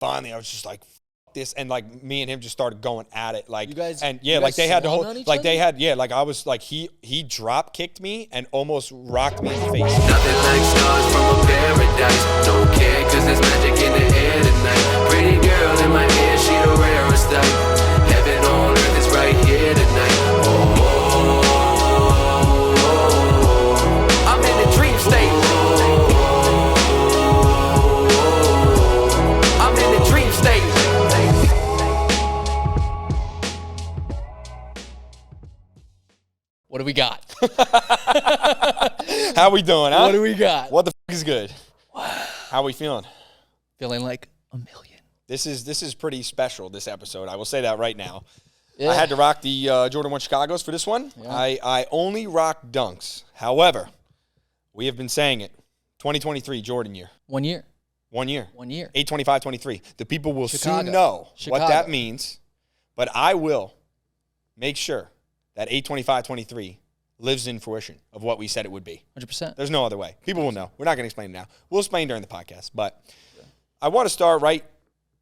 finally I was just like, this, and like me and him just started going at it, like, you guys, and yeah, like they had the whole, like other? they had, yeah, like I was like, he drop kicked me and almost rocked me in the face. Nothing like stars from a paradise. Don't care, cause there's magic in the air tonight. Pretty girl in my ear, she the rarest type. Heaven on earth is right here tonight. Oh, I'm in the dream state. I'm in the dream state. What do we got? How we doing, huh? What do we got? What the f is good? How we feeling? Feeling like a million. This is pretty special, this episode. I will say that right now. Yeah. I had to rock the Jordan 1 Chicagos for this one. Yeah. I only rock dunks. However, we have been saying it. 2023 Jordan year. 1 year. 1 year. 1 year. 8/25/23. The people will Chicago. soon know Chicago. what that means, but I will make sure that 8/25/23 lives in fruition of what we said it would be. 100%. There's no other way. People will know. We're not going to explain it now. We'll explain during the podcast. But I want to start right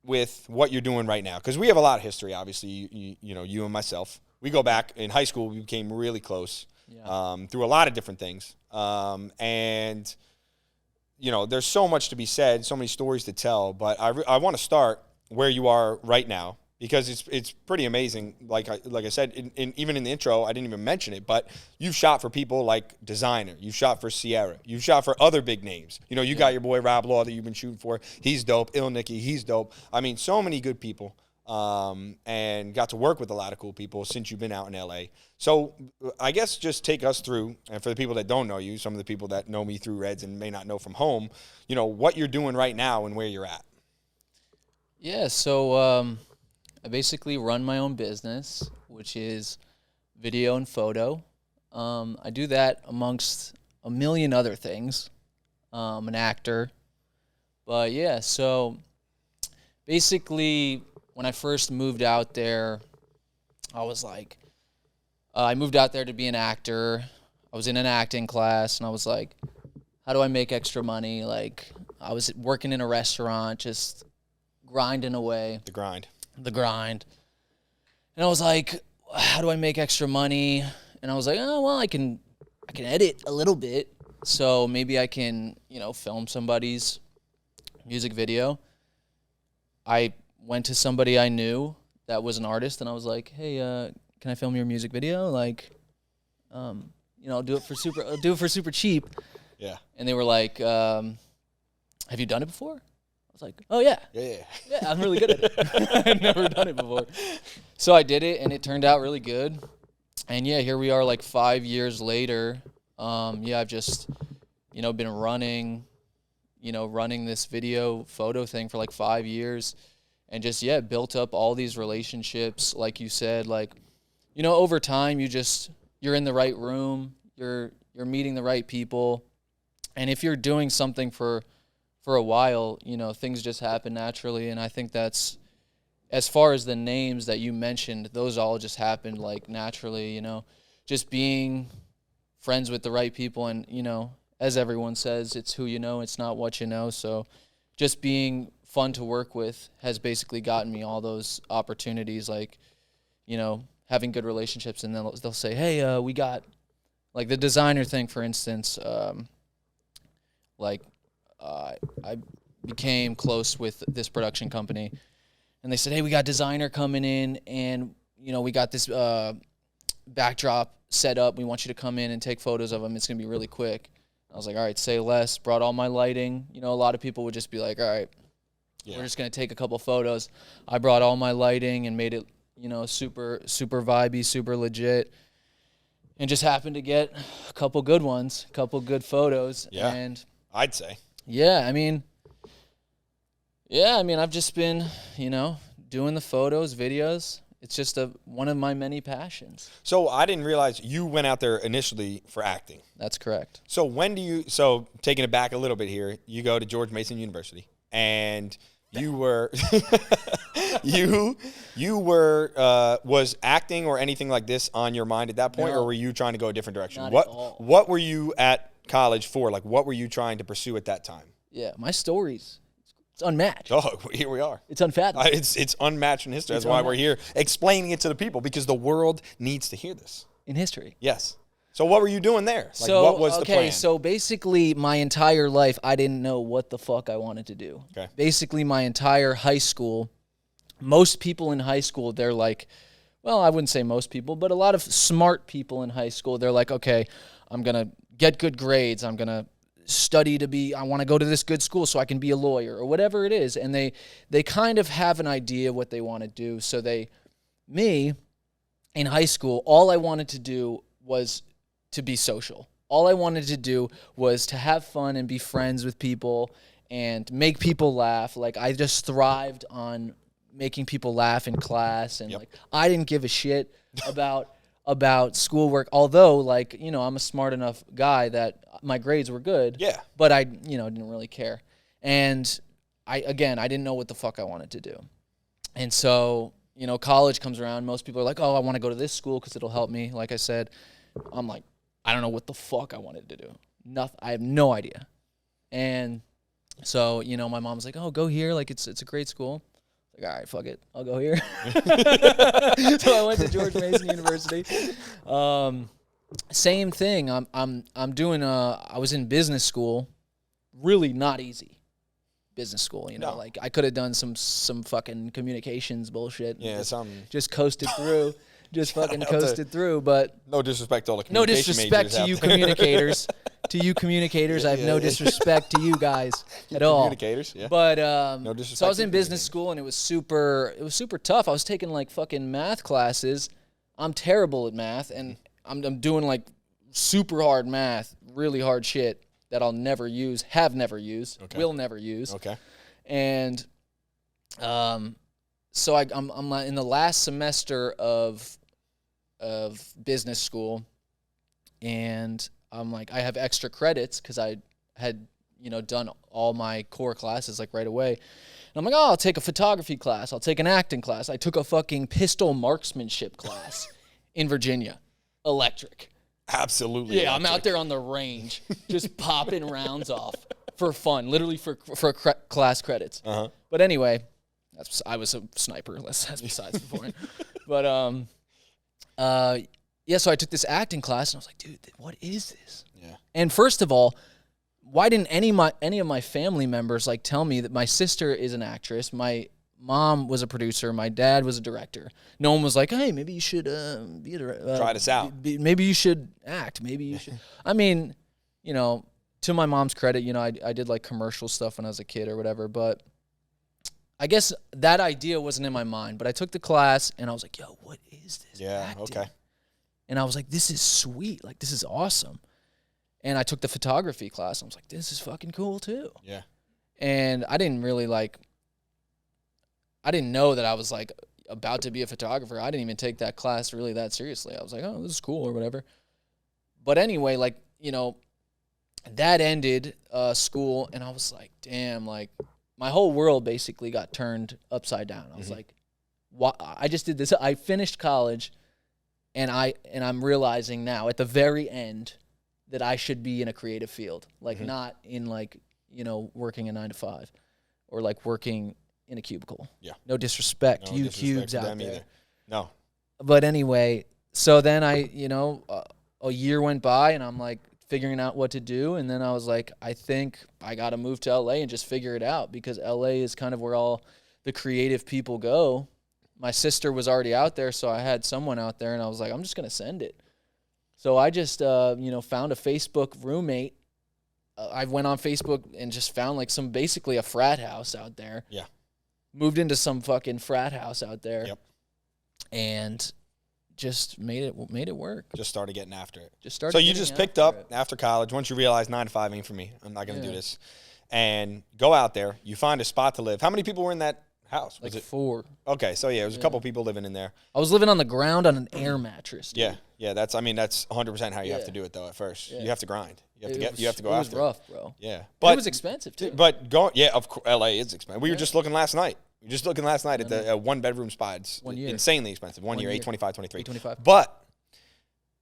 with what you're doing right now, because we have a lot of history, obviously, you know, you and myself. We go back. In high school, we became really close through a lot of different things. And, you know, there's so much to be said, so many stories to tell. But I want to start where you are right now, because it's pretty amazing. Like I said, even in the intro, I didn't even mention it, but you've shot for people like Designer. You've shot for Sierra. You've shot for other big names. You know, you got your boy Rob Law that you've been shooting for. He's dope. Il Nicky, he's dope. I mean, so many good people, and got to work with a lot of cool people since you've been out in L.A. So I guess just take us through, and for the people that don't know you, some of the people that know me through Reds and may not know from home, you know, what you're doing right now and where you're at. Yeah, so I basically run my own business, which is video and photo. I do that amongst a million other things. An actor. But yeah, so basically when I first moved out there, I was like, I moved out there to be an actor. I was in an acting class, and I was like, how do I make extra money? Like, I was working in a restaurant, just grinding away. The grind. And I was like, how do I make extra money? And I was like, oh, well, I can edit a little bit. So maybe I can, you know, film somebody's music video. I went to somebody I knew that was an artist, and I was like, hey, can I film your music video? Like, you know, I'll do it for super cheap. Yeah. And they were like, have you done it before? I was like, oh, yeah. Yeah. Yeah, I'm really good at it. I've never done it before. So I did it, and it turned out really good. And, yeah, here we are like 5 years later. Yeah, I've just, you know, been running this video photo thing for like 5 years. And just, yeah, built up all these relationships, like you said. Like, you know, over time, you're in the right room. You're meeting the right people. And if you're doing something for a while, you know, things just happen naturally. And I think that's, as far as the names that you mentioned, those all just happened like naturally, you know, just being friends with the right people. And, you know, as everyone says, it's who you know, it's not what you know. So just being fun to work with has basically gotten me all those opportunities, like, you know, having good relationships. And then they'll say, hey, we got, like the Designer thing, for instance, I became close with this production company, and they said, hey, we got Designer coming in, and, you know, we got this backdrop set up. We want you to come in and take photos of them. It's going to be really quick. I was like, all right, say less. Brought all my lighting. You know, a lot of people would just be like, all right, we're just going to take a couple photos. I brought all my lighting and made it, you know, super vibey, super legit, and just happened to get a couple good ones, a couple good photos. Yeah, and I'd say. Yeah, I mean, I've just been, you know, doing the photos, videos. It's just one of my many passions. So I didn't realize you went out there initially for acting. That's correct. So so taking it back a little bit here, you go to George Mason University, and you were, was acting or anything like this on your mind at that point, No. or were you trying to go a different direction? Not at all. What were you at college for? Like, what were you trying to pursue at that time? Yeah, my stories. It's unmatched. Oh, here we are. It's unfathomable. It's unmatched in history. That's why we're here explaining it to the people, because the world needs to hear this. In history. Yes. So what were you doing there? Like, So, what was the plan? Okay, so basically my entire life, I didn't know what the fuck I wanted to do. Okay. Basically my entire high school, most people in high school, they're like, well, I wouldn't say most people, but a lot of smart people in high school, they're like, okay, I'm going to get good grades. I'm going to study I want to go to this good school so I can be a lawyer or whatever it is. And they kind of have an idea what they want to do. So me, in high school, all I wanted to do was to be social. All I wanted to do was to have fun and be friends with people and make people laugh. Like, I just thrived on making people laugh in class, and like, I didn't give a shit about schoolwork. Although, like, you know, I'm a smart enough guy that my grades were good. Yeah. But I, you know, didn't really care. And I didn't know what the fuck I wanted to do. And so, you know, college comes around. Most people are like, oh, I want to go to this school because it'll help me. Like I said, I'm like, I don't know what the fuck I wanted to do. Nothing. I have no idea. And so, you know, my mom's like, oh, go here. Like, it's a great school. Like, all right, fuck it. I'll go here. So I went to George Mason University. Same thing. I'm doing I was in business school. Really not easy. Business school, you know, like I could have done some fucking communications bullshit. Yeah, just coasted through. Just fucking coasted through, but no disrespect to all the no communication disrespect to you communicators. To you communicators, I have no disrespect to you guys at all. Communicators, yeah. But no disrespect. So I was in business school, and it was super tough. I was taking like fucking math classes. I'm terrible at math, and I'm doing like super hard math, really hard shit that I'll never use, have never used, will never use. Okay. And so I'm in the last semester of business school, and I'm like, I have extra credits because I had, you know, done all my core classes like right away. And I'm like, oh, I'll take a photography class. I'll take an acting class. I took a fucking pistol marksmanship class in Virginia, electric. Absolutely. Yeah, I'm out there on the range, just popping rounds off for fun, literally for class credits. Uh-huh. But anyway, I was a sniper. That's besides the point. But yeah. So I took this acting class, and I was like, dude, what is this? Yeah. And first of all, why didn't any of my family members like tell me that my sister is an actress? My mom was a producer. My dad was a director. No one was like, hey, maybe you should be a director. Try this out. Maybe you should act. Maybe you should. I mean, you know, to my mom's credit, you know, I did like commercial stuff when I was a kid or whatever, but I guess that idea wasn't in my mind. But I took the class, and I was like, yo, what is this? Yeah, acting? okay. And I was like, this is sweet. Like, this is awesome. And I took the photography class. I was like, this is fucking cool too. Yeah. And I didn't know that I was like about to be a photographer. I didn't even take that class really that seriously. I was like, oh, this is cool or whatever. But anyway, like, you know, that ended school, and I was like, damn, like my whole world basically got turned upside down. I was like, why? I just did this. I finished college, and I'm realizing now at the very end that I should be in a creative field, like not in like, you know, working a 9-to-5 or like working in a cubicle. Yeah. No disrespect to you cubes out there. Either. No. But anyway, so then a year went by, and I'm like figuring out what to do. And then I was like, I think I got to move to LA and just figure it out, because LA is kind of where all the creative people go. My sister was already out there, so I had someone out there, and I was like, I'm just going to send it. So I just, found a Facebook roommate. I went on Facebook and just found like basically a frat house out there. Yeah. Moved into some fucking frat house out there. Yep. And just made it work. Just started getting after it. So you just picked up after college, once you realized 9-to-5 ain't for me, I'm not going to do this, and go out there, you find a spot to live. How many people were in that house? Was it 4? Okay, so yeah, it was a couple people living in there. I was living on the ground on an air mattress. Dude. Yeah, that's 100% how you have to do it though. At first, you have to grind. You have to go after. It was rough, bro. Yeah, but it was expensive too. But of course, LA is expensive. We were just looking last night. at the 1-bedroom spot. It's 1 year. Insanely expensive. 1 year, $825, $23. $825. But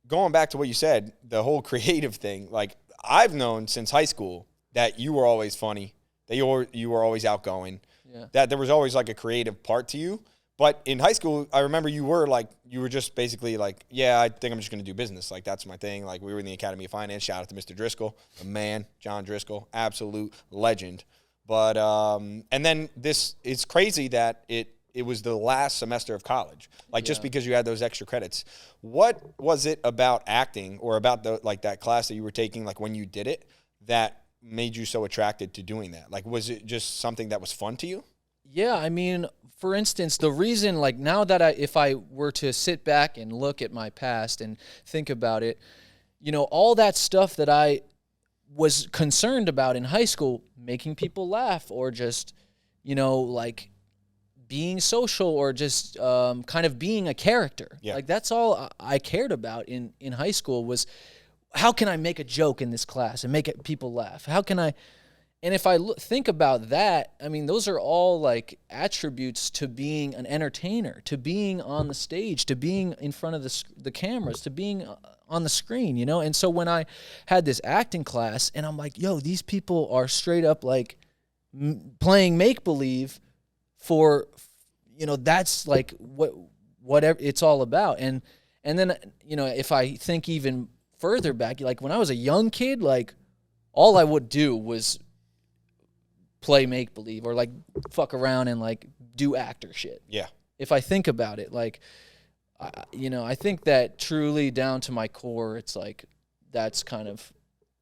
going back to what you said, the whole creative thing, like I've known since high school that you were always funny. You were always outgoing. Yeah. That there was always like a creative part to you. But in high school, I remember you were just basically like, yeah, I think I'm just going to do business. Like, that's my thing. Like, we were in the Academy of Finance. Shout out to Mr. Driscoll, the man, John Driscoll, absolute legend. But, and then it's crazy that it was the last semester of college. Like, just because you had those extra credits. What was it about acting or about that class that you were taking, like, when you did it, that made you so attracted to doing that? Like, was it just something that was fun to you? Yeah, I mean, for instance, the reason, like, now that if I were to sit back and look at my past and think about it, you know, all that stuff that I was concerned about in high school, making people laugh or just, you know, like being social or just kind of being a character. Yeah. Like, that's all I cared about in high school was, how can I make a joke in this class and make people laugh? How can I... And if I think about that, I mean, those are all like attributes to being an entertainer, to being on the stage, to being in front of the cameras, to being on the screen, you know? And so when I had this acting class and I'm like, yo, these people are straight up like playing make-believe for, you know, that's like whatever it's all about. And then, you know, if I think even further back, like when I was a young kid, like all I would do was play make-believe or like fuck around and like do actor shit. Yeah. If I think about it, like, you know, I think that truly down to my core, it's like, that's kind of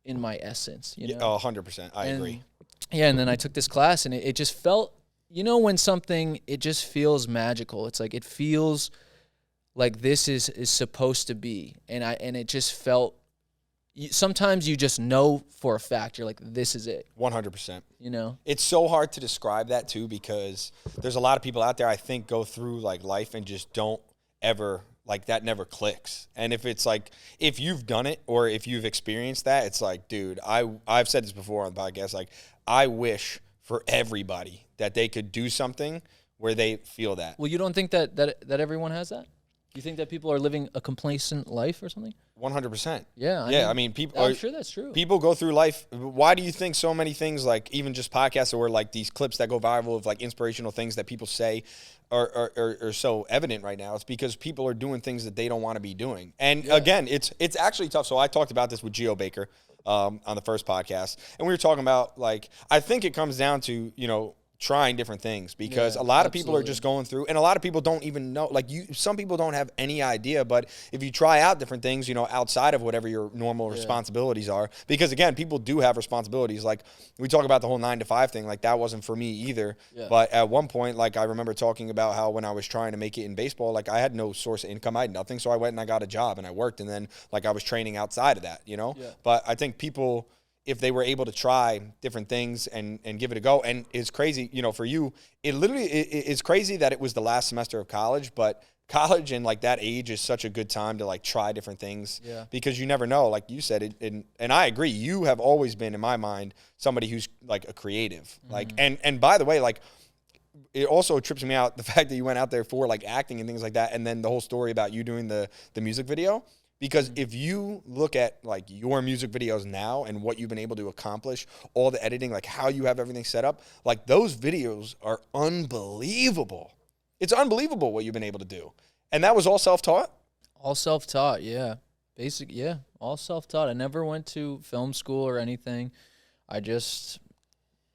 in my essence, you know? Oh, 100%. I agree. Yeah. And then I took this class and it just felt, you know, when something, it just feels magical. It's like, it feels like this is supposed to be. And it just felt, sometimes you just know for a fact, you're like, this is it. 100%. You know? It's so hard to describe that too, because there's a lot of people out there, I think, go through like life and just don't ever, like, that never clicks. And if it's like, if you've done it or if you've experienced that, it's like, dude, I've said this before on the podcast, like, I wish for everybody that they could do something where they feel that. Well, you don't think that everyone has that? You think that people are living a complacent life or something? 100%. Yeah. I mean, people. I'm sure that's true. People go through life. Why do you think so many things, like even just podcasts or like these clips that go viral of like inspirational things that people say are so evident right now? It's because people are doing things that they don't want to be doing. And again, it's actually tough. So I talked about this with Geo Baker on the first podcast, and we were talking about, like, I think it comes down to, you know, trying different things, because a lot of people are just going through, and a lot of people don't even know, like, some people don't have any idea, but if you try out different things, you know, outside of whatever your normal responsibilities are, because again, people do have responsibilities. Like, we talk about the whole 9-to-5 thing, like, that wasn't for me either. But at one point, like, I remember talking about how when I was trying to make it in baseball, like, I had no source of income, I had nothing, so I went and I got a job and I worked, and then, like, I was training outside of that, you know? But I think people, if they were able to try different things and give it a go. And it's crazy, you know, for you, it's crazy that it was the last semester of college, but college and like that age is such a good time to like try different things because you never know, like you said, and I agree, you have always been, in my mind, somebody who's like a creative. Like, and by the way, like, it also trips me out, the fact that you went out there for like acting and things like that. And then the whole story about you doing the music video. Because if you look at like your music videos now and what you've been able to accomplish, all the editing, like how you have everything set up, like those videos are unbelievable. It's unbelievable what you've been able to do. And that was all self-taught? All self-taught, yeah. All self-taught. I never went to film school or anything. I just,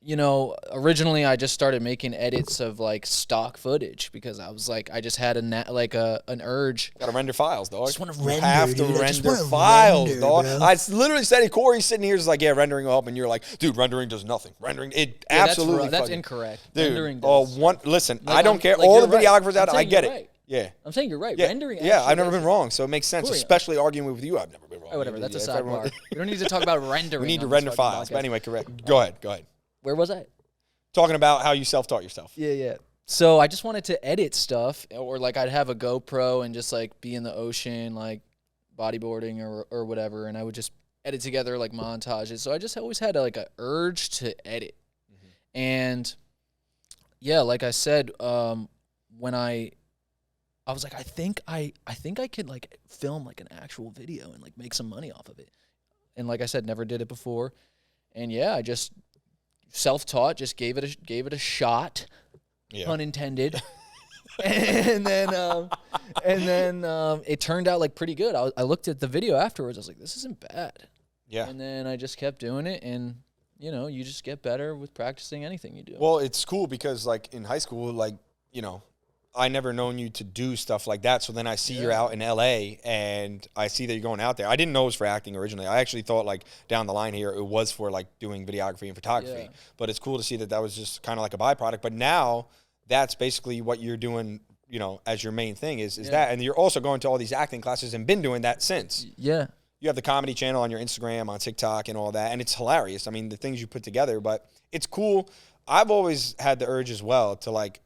you know, originally I just started making edits of like stock footage because I was like, I just had an urge. Gotta render files, dog. Just want to render. You have to render files, dog. Bro. I literally said, Corey's sitting here, is like, yeah, rendering will help, and you're like, dude, rendering does nothing. Rendering, it absolutely. That's incorrect. Dude, rendering does. Listen, like, I don't care. Like, all the videographers out there, I get it. Right. Yeah. I'm saying you're right. Yeah. Rendering. Yeah, I've never been wrong, so it makes sense, especially arguing with you. I've never been wrong. Oh, whatever. That's a sidebar. We don't need to talk about rendering. We need to render files. But anyway, correct. Go ahead. Where was I? Talking about how you self-taught yourself. Yeah. So I just wanted to edit stuff, or like I'd have a GoPro and just like be in the ocean, like bodyboarding or whatever, and I would just edit together like montages. So I just always had like an urge to edit. And yeah, like I said, when I was like, I think I could like film like an actual video and like make some money off of it. And like I said, never did it before. And yeah, I just self-taught, just gave it a shot, pun intended. and then it turned out like pretty good. I looked at the video afterwards. I was like, this isn't bad. Yeah. And then I just kept doing it, and you know, you just get better with practicing anything you do. Well, it's cool because like in high school, like, you know, I never known you to do stuff like that. So then I see you're out in LA and I see that you're going out there. I didn't know it was for acting originally. I actually thought like down the line here, it was for like doing videography and photography, but it's cool to see that that was just kind of like a byproduct. But now that's basically what you're doing, you know, as your main thing is that. And you're also going to all these acting classes and been doing that since. Yeah. You have the comedy channel on your Instagram, on TikTok and all that. And it's hilarious. I mean, the things you put together, but it's cool. I've always had the urge as well to like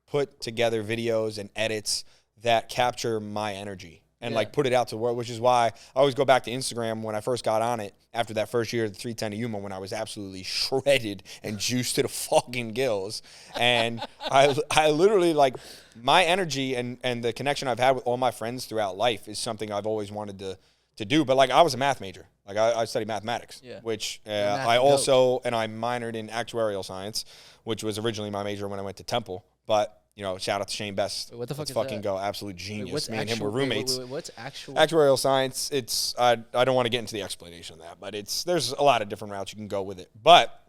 put together videos and edits that capture my energy and like put it out to the world, which is why I always go back to Instagram when I first got on it after that first year of the 310 to Yuma when I was absolutely shredded and juiced to the fucking gills. And I literally like my energy and the connection I've had with all my friends throughout life is something I've always wanted to do. But like I was a math major. Like I studied mathematics, which I also, and I minored in actuarial science, which was originally my major when I went to Temple. But, you know, shout out to Shane Best. Wait, what the fuck Let's is fucking that? go. Absolute genius. What's Me and him were roommates. What's actual? Actuarial science, it's, I don't want to get into the explanation of that, but there's a lot of different routes you can go with it. But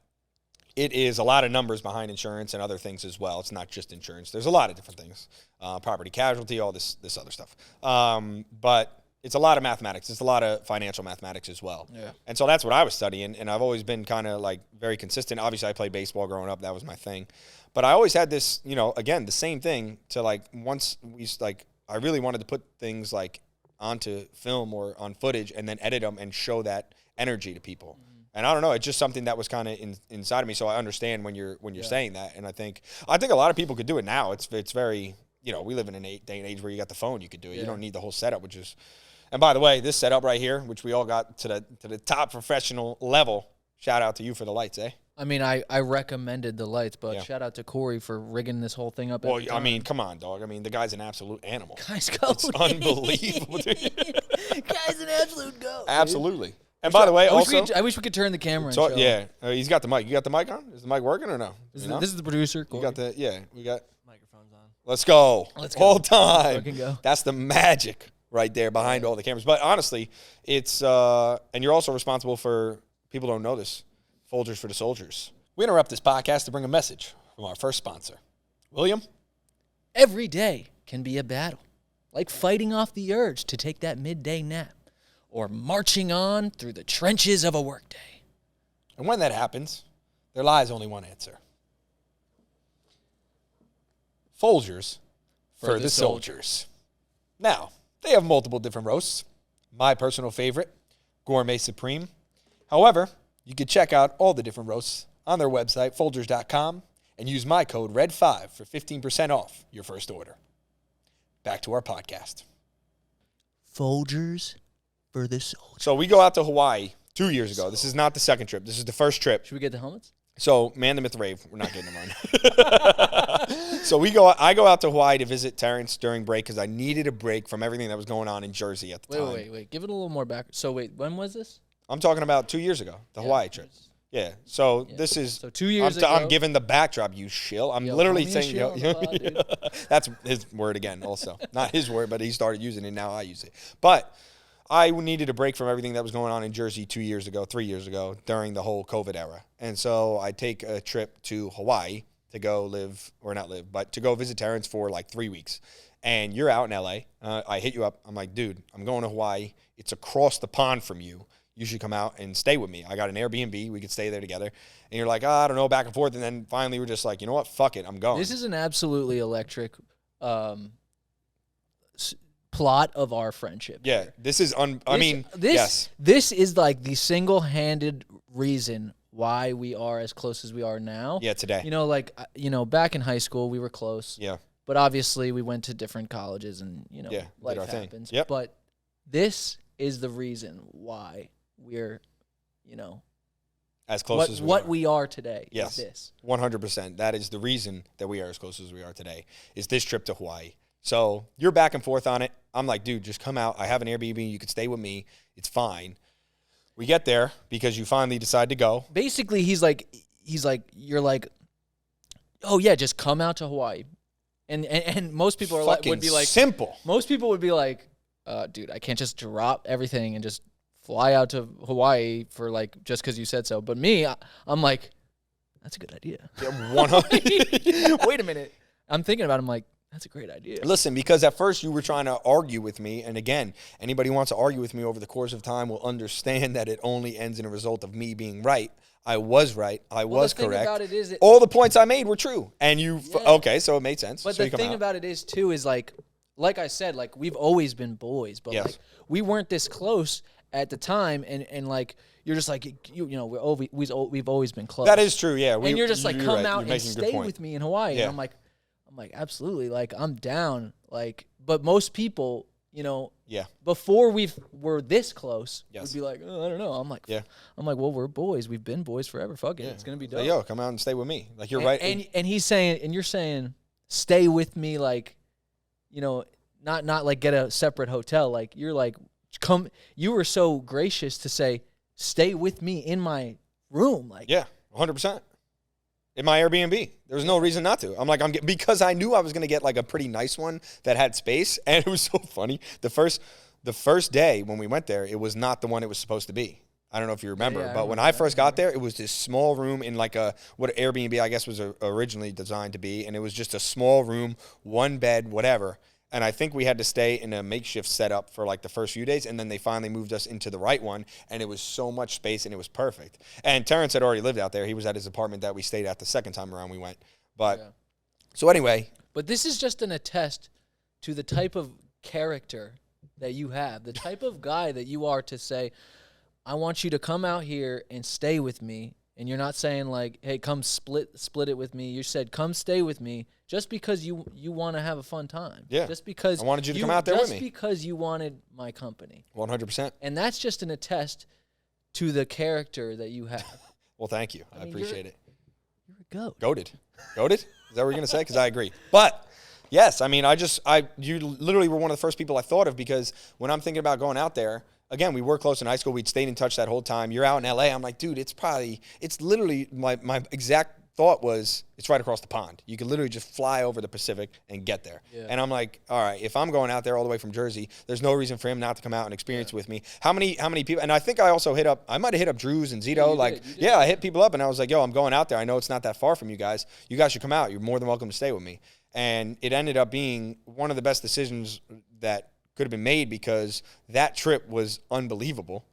it is a lot of numbers behind insurance and other things as well. It's not just insurance. There's a lot of different things. Property casualty, all this other stuff. But it's a lot of mathematics. It's a lot of financial mathematics as well. Yeah. And so that's what I was studying, and I've always been kind of like very consistent. Obviously, I played baseball growing up. That was my thing. But I always had this, you know, again, the same thing to like once we like, I really wanted to put things like onto film or on footage and then edit them and show that energy to people. Mm-hmm. And I don't know, it's just something that was kind of inside of me. So I understand when you're saying that. And I think a lot of people could do it now. It's very, you know, we live in a day and age where you got the phone, you could do it. Yeah. You don't need the whole setup, which is, and by the way, this setup right here, which we all got to the top professional level. Shout out to you for the lights, eh? I mean, I recommended the lights, but shout out to Corey for rigging this whole thing up. Well, I mean, come on, dog. I mean, the guy's an absolute animal. Guy's go. It's unbelievable. Guy's an absolute go. Absolutely. And by the way, I wish we could turn the camera. So, yeah, he's got the mic. You got the mic on? Is the mic working or no? This is the producer. Corey. You got we got microphones on. Let's go. Whole time. Go. That's the magic right there behind all the cameras. But honestly, it's and you're also responsible for people don't know this. Folgers for the soldiers. We interrupt this podcast to bring a message from our first sponsor. William? Every day can be a battle, like fighting off the urge to take that midday nap or marching on through the trenches of a workday. And when that happens, there lies only one answer. Folgers for the soldiers. Now, they have multiple different roasts. My personal favorite, Gourmet Supreme. However, you can check out all the different roasts on their website, Folgers.com, and use my code RED5 for 15% off your first order. Back to our podcast. Folgers for the soldiers. So we go out to Hawaii 2 years ago. This is not the second trip. This is the first trip. Should we get the helmets? So, man, the myth, rave. We're not getting them on. So I go out to Hawaii to visit Terrence during break because I needed a break from everything that was going on in Jersey at the time. Wait. Give it a little more back. So, when was this? I'm talking about 2 years ago, the Hawaii trip. Yeah. So this is. So 2 years ago. I'm giving the backdrop, you shill. I'm literally saying. That's his word again, also. Not his word, but he started using it. Now I use it. But I needed a break from everything that was going on in Jersey 3 years ago, during the whole COVID era. And so I take a trip to Hawaii to go to go visit Terrence for like 3 weeks. And you're out in LA. I hit you up. I'm like, dude, I'm going to Hawaii. It's across the pond from you. You should come out and stay with me. I got an Airbnb. We could stay there together. And you're like, I don't know, back and forth. And then finally we're just like, you know what? Fuck it. I'm going. This is an absolutely electric plot of our friendship. Yeah. Here. This is, yes. This is like the single-handed reason why we are as close as we are now. Yeah, today. Back in high school, we were close. Yeah. But obviously we went to different colleges and, life happens. Yep. But this is the reason why we're, as close as we are today. Yes, is this 100%. That is the reason that we are as close as we are today. Is this trip to Hawaii? So you're back and forth on it. I'm like, dude, just come out. I have an Airbnb. You could stay with me. It's fine. We get there because you finally decide to go. Basically, he's like, he's like, you're like, oh yeah, just come out to Hawaii. And most people are would be like simple. Most people would be like, dude, I can't just drop everything and just fly out to Hawaii for like just because you said so. But me, I'm like, that's a good idea. Yeah, 100. Wait a minute. I'm thinking about it. I'm like, that's a great idea. Listen, because at first you were trying to argue with me, and again, anybody who wants to argue with me over the course of time will understand that it only ends in a result of me being right. I was right. I was correct. The thing about it is all the points I made were true, and okay, so it made sense. But so the thing about it is too is like I said, like we've always been boys, but like we weren't this close at the time, and like you're just like you know we've always been close. That is true, yeah. And you're just like come out and stay with me in Hawaii, and I'm like absolutely, like I'm down, like. But most people, you know, before we're this close, would be like, oh, I don't know. I'm like, well, we're boys. We've been boys forever. Fuck it, it's gonna be dope. Yo, come out and stay with me. Like you're right. And he's saying, and you're saying, stay with me, like, you know, not like get a separate hotel. Like you're like, come. You were so gracious to say, stay with me in my room. Like 100%. In my Airbnb. There was no reason not to. I'm like, because I knew I was going to get like a pretty nice one that had space. And it was so funny. The first day when we went there, it was not the one it was supposed to be. I don't know if you remember, but when I first got there, it was this small room in like what Airbnb, I guess, was originally designed to be. And it was just a small room, one bed, whatever. And I think we had to stay in a makeshift setup for like the first few days. And then they finally moved us into the right one. And it was so much space and it was perfect. And Terrence had already lived out there. He was at his apartment that we stayed at the second time around we went. But so anyway. But this is just an attest to the type of character that you have, the type of guy that you are to say, I want you to come out here and stay with me. And you're not saying like, hey, come split it with me. You said, come stay with me just because you want to have a fun time. Yeah. Just because I wanted you to come out there with me. Just because you wanted my company. 100%. And that's just an attest to the character that you have. Well, thank you. I appreciate it. You're a goat. Goated. Goated? Is that what you're going to say? Because I agree. But yes, I mean, you literally were one of the first people I thought of, because when I'm thinking about going out there, again, we were close in high school. We'd stayed in touch that whole time. You're out in L.A. I'm like, dude, it's literally my exact thought was it's right across the pond. You could literally just fly over the Pacific and get there. Yeah. And I'm like, all right, if I'm going out there all the way from Jersey, there's no reason for him not to come out and experience with me. How many people? And I think I also I might have hit up Drews and Zito. You did. I hit people up and I was like, yo, I'm going out there. I know it's not that far from you guys. You guys should come out. You're more than welcome to stay with me. And it ended up being one of the best decisions that could have been made, because that trip was unbelievable.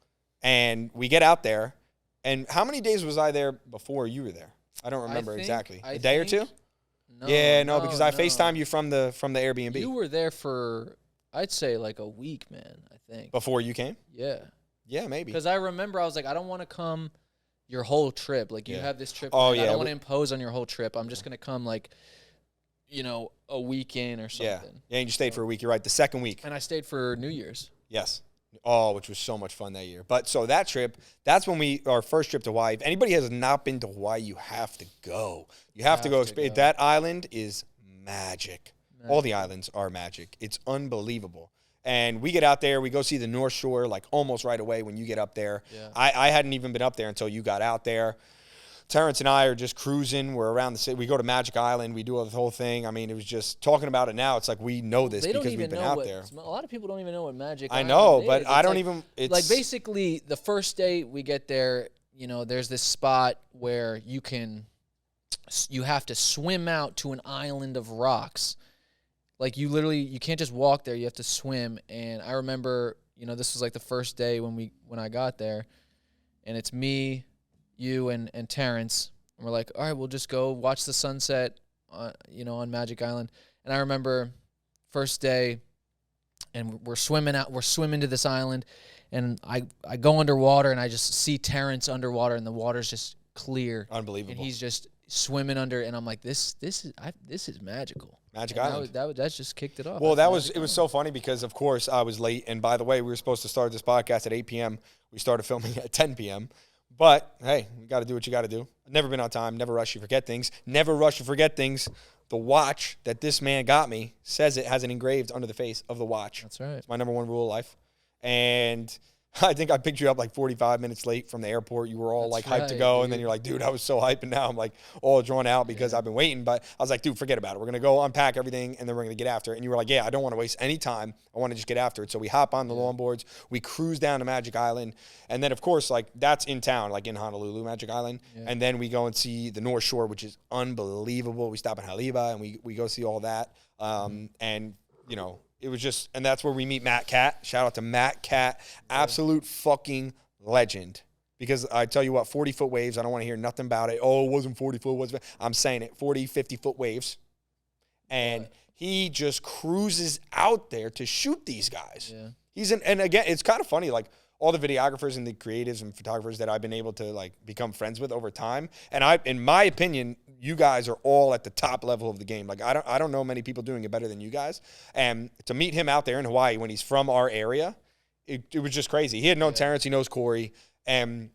And we get out there, and how many days was I there before you were there? I don't remember exactly. A day or two? No, because I FaceTimed you from the Airbnb. You were there for, I'd say, like a week, man, I think. Before you came? Yeah. Yeah, maybe. Because I remember I was like, I don't want to come your whole trip. Like, you have this trip. Oh, yeah. I don't want to impose on your whole trip. I'm just going to come, like, you know, a week in or something. Yeah, and you stayed for a week. You're right, the second week. And I stayed for New Year's. Yes. Oh, which was so much fun that year. But so that trip, that's when our first trip to Hawaii. If anybody has not been to Hawaii, you have to go. You have to go. That island is magic. All the islands are magic. It's unbelievable. And we get out there, we go see the North Shore like almost right away when you get up there. Yeah. I hadn't even been up there until you got out there. Terrence and I are just cruising. We're around the city. We go to Magic Island. We do the whole thing. I mean, it was just talking about it now. It's like we know this because we've been out there. A lot of people don't even know what Magic Island is. I know, but I don't even. It's like basically the first day we get there, you know, there's this spot where you have to swim out to an island of rocks. Like you can't just walk there. You have to swim. And I remember, you know, this was like the first day when I got there, and it's me, you and Terrence, and we're like, all right, we'll just go watch the sunset, on Magic Island. And I remember first day, and we're swimming to this island, and I go underwater, and I just see Terrence underwater, and the water's just clear, unbelievable, and he's just swimming under, and I'm like, this is magical. Magic Island. That just kicked it off. Well, it was so funny because, of course, I was late, and by the way, we were supposed to start this podcast at 8 p.m. We started filming at 10 p.m., but, hey, you got to do what you got to do. Never been on time. Never rush, you forget things. Never rush, you forget things. The watch that this man got me says it has an engraved under the face of the watch. That's right. It's my number one rule of life. And I think I picked you up like 45 minutes late from the airport. You were all That's like hyped to right, go. dude. And then you're like, dude, I was so hyped. And now I'm like all drawn out because I've been waiting. But I was like, dude, forget about it. We're going to go unpack everything and then we're going to get after it. And you were like, yeah, I don't want to waste any time. I want to just get after it. So we hop on the longboards. We cruise down to Magic Island. And then, of course, like that's in town, like in Honolulu, Magic Island. Yeah. And then we go and see the North Shore, which is unbelievable. We stop in Haleiwa and we go see all that. And, you know, it was just, and that's where we meet Matt Cat. Shout out to Matt Cat. Absolute fucking legend. Because I tell you what, 40-foot waves, I don't want to hear nothing about it. Oh, it wasn't 40-foot. I'm saying it, 40, 50-foot waves. And he just cruises out there to shoot these guys. Yeah. And again, it's kind of funny, like all the videographers and the creatives and photographers that I've been able to like become friends with over time. And in my opinion, you guys are all at the top level of the game. Like I don't know many people doing it better than you guys. And to meet him out there in Hawaii when he's from our area, it was just crazy. He had known Terrence, he knows Corey. And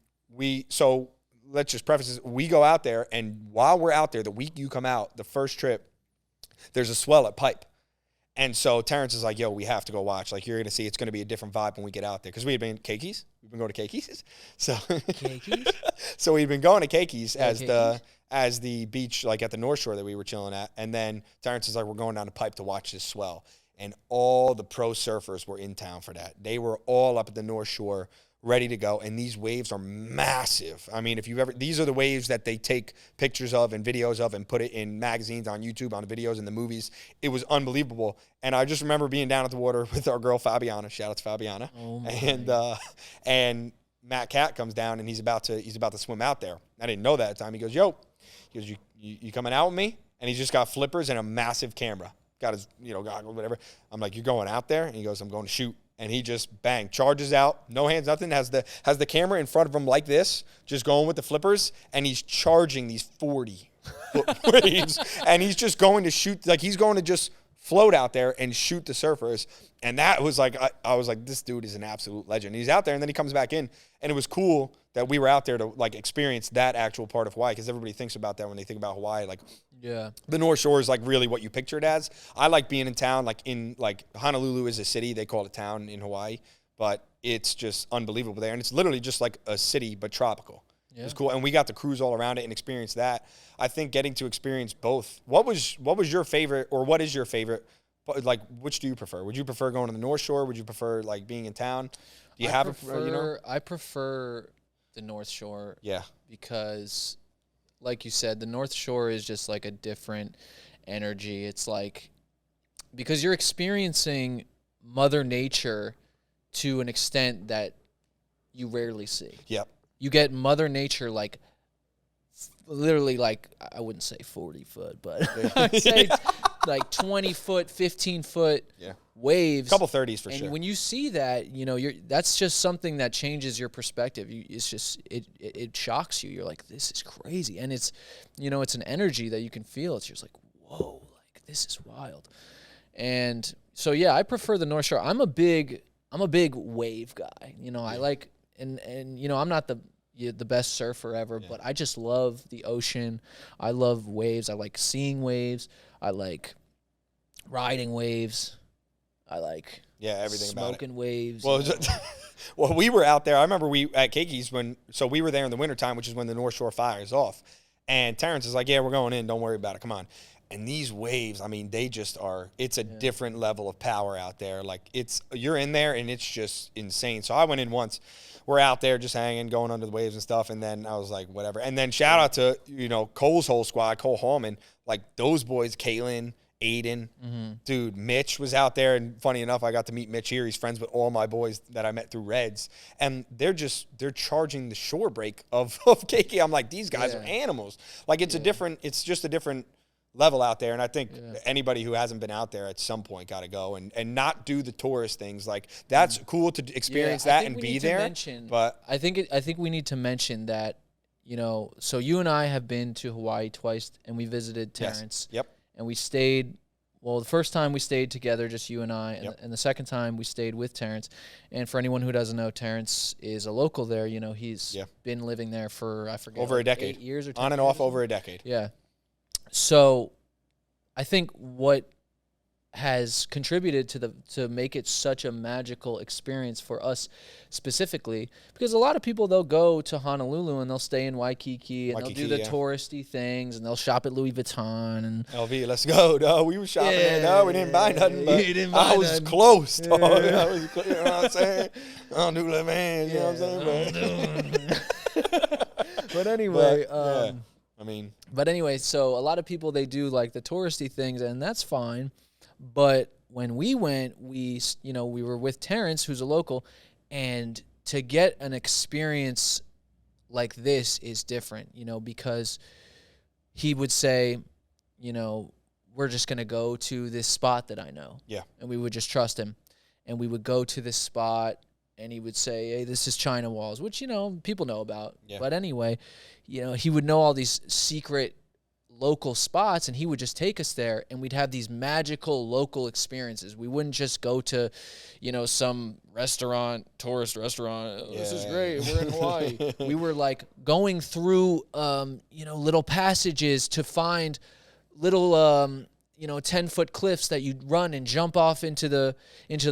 so let's just preface this. We go out there, and while we're out there, the week you come out, the first trip, there's a swell at Pipe. And so Terrence is like, yo, we have to go watch. Like, you're going to see it's going to be a different vibe when we get out there. Because we had been Keikis. We've been going to Keikis. So, Keikis? So we've been going to Keikis as the beach, like at the North Shore that we were chilling at. And then Terrence is like, we're going down to Pipe to watch this swell. And all the pro surfers were in town for that. They were all up at the North Shore, ready to go. And these waves are massive. I mean, these are the waves that they take pictures of and videos of and put it in magazines, on YouTube, on the videos, in the movies. It was unbelievable. And I just remember being down at the water with our girl Fabiana. Shout out to Fabiana. Oh my. And Matt Cat comes down and he's about to swim out there. I didn't know that at the time. He goes, you coming out with me? And he's just got flippers and a massive camera. Got his, goggles, whatever. I'm like, you're going out there? And he goes, I'm going to shoot. And he just, bang, charges out, no hands, nothing, has the camera in front of him like this, just going with the flippers, and he's charging these 40-foot waves, and he's just going to shoot, like he's going to just float out there and shoot the surfers. And that was like, I was like, this dude is an absolute legend. He's out there, and then he comes back in, and it was cool that we were out there to like experience that actual part of Hawaii, because everybody thinks about that when they think about Hawaii, like the North Shore is like really what you picture it as. I like being in town, like Honolulu is a city, they call it a town in Hawaii, but it's just unbelievable there, and it's literally just like a city but tropical. Yeah. It was cool, and we got to cruise all around it and experience that. I think getting to experience both. What was your favorite, or what is your favorite? Like, which do you prefer? Would you prefer going to the North Shore? Would you prefer like being in town? Do you I prefer the North Shore. Yeah. Because, like you said, the North Shore is just like a different energy. It's like, because you're experiencing Mother Nature to an extent that you rarely see. Yep. You get Mother Nature like literally like, I wouldn't say 40 foot, but I'd say like 20 foot, 15 foot waves. A couple 30s for sure. And when you see that, that's just something that changes your perspective. It's just, it shocks you. You're like, this is crazy. And it's, it's an energy that you can feel. It's just like, whoa, like this is wild. And so, yeah, I prefer the North Shore. I'm a big wave guy. I like, and I'm not the best surfer ever, but I just love the ocean. I love waves. I like seeing waves. I like riding waves. I like everything about it. Smoking waves. Well, well, we were out there. I remember we at Keikis so we were there in the wintertime, which is when the North Shore fires off. And Terrence is like, yeah, we're going in. Don't worry about it. Come on. And these waves, I mean, they just are, it's a different level of power out there. Like, you're in there, and it's just insane. So I went in once. We're out there just hanging, going under the waves and stuff, and then I was like, whatever. And then shout out to, Cole's whole squad, Cole Hallman, like those boys, Kalen, Aiden, dude, Mitch was out there, and funny enough, I got to meet Mitch here. He's friends with all my boys that I met through Reds, and they're charging the shore break of KK. I'm like, these guys are animals. Like, it's just a different level out there, and I think anybody who hasn't been out there at some point got to go and not do the tourist things. Like, that's cool to experience that and be there. But I think we need to mention that, so you and I have been to Hawaii twice, and we visited Terrence. Yes. Yep. And we stayed. Well, the first time we stayed together, just you and I, and the second time we stayed with Terrence. And for anyone who doesn't know, Terrence is a local there. He's been living there for, I forget, over a decade, 8 years or 10 on and off over a decade. Yeah. So I think what has contributed to make it such a magical experience for us specifically, because a lot of people, they'll go to Honolulu and they'll stay in Waikiki and they'll do the touristy things and they'll shop at Louis Vuitton and LV, let's go. No, we were shopping there. No, we didn't buy nothing, but I was close, dog. I was, you know what I'm saying? I don't do that, man. You know what I'm saying? But anyway, but anyway, so a lot of people, they do like the touristy things, and that's fine. But when we went, we were with Terrence, who's a local, and to get an experience like this is different, because he would say, we're just going to go to this spot that I know. Yeah. And we would just trust him. And we would go to this spot, and he would say, hey, this is China Walls, which, people know about. Yeah. But anyway, he would know all these secret local spots, and he would just take us there, and we'd have these magical local experiences. We wouldn't just go to, some tourist restaurant. Oh, this is great. We're in Hawaii. We were like going through, little passages to find little, 10-foot cliffs that you'd run and jump off into the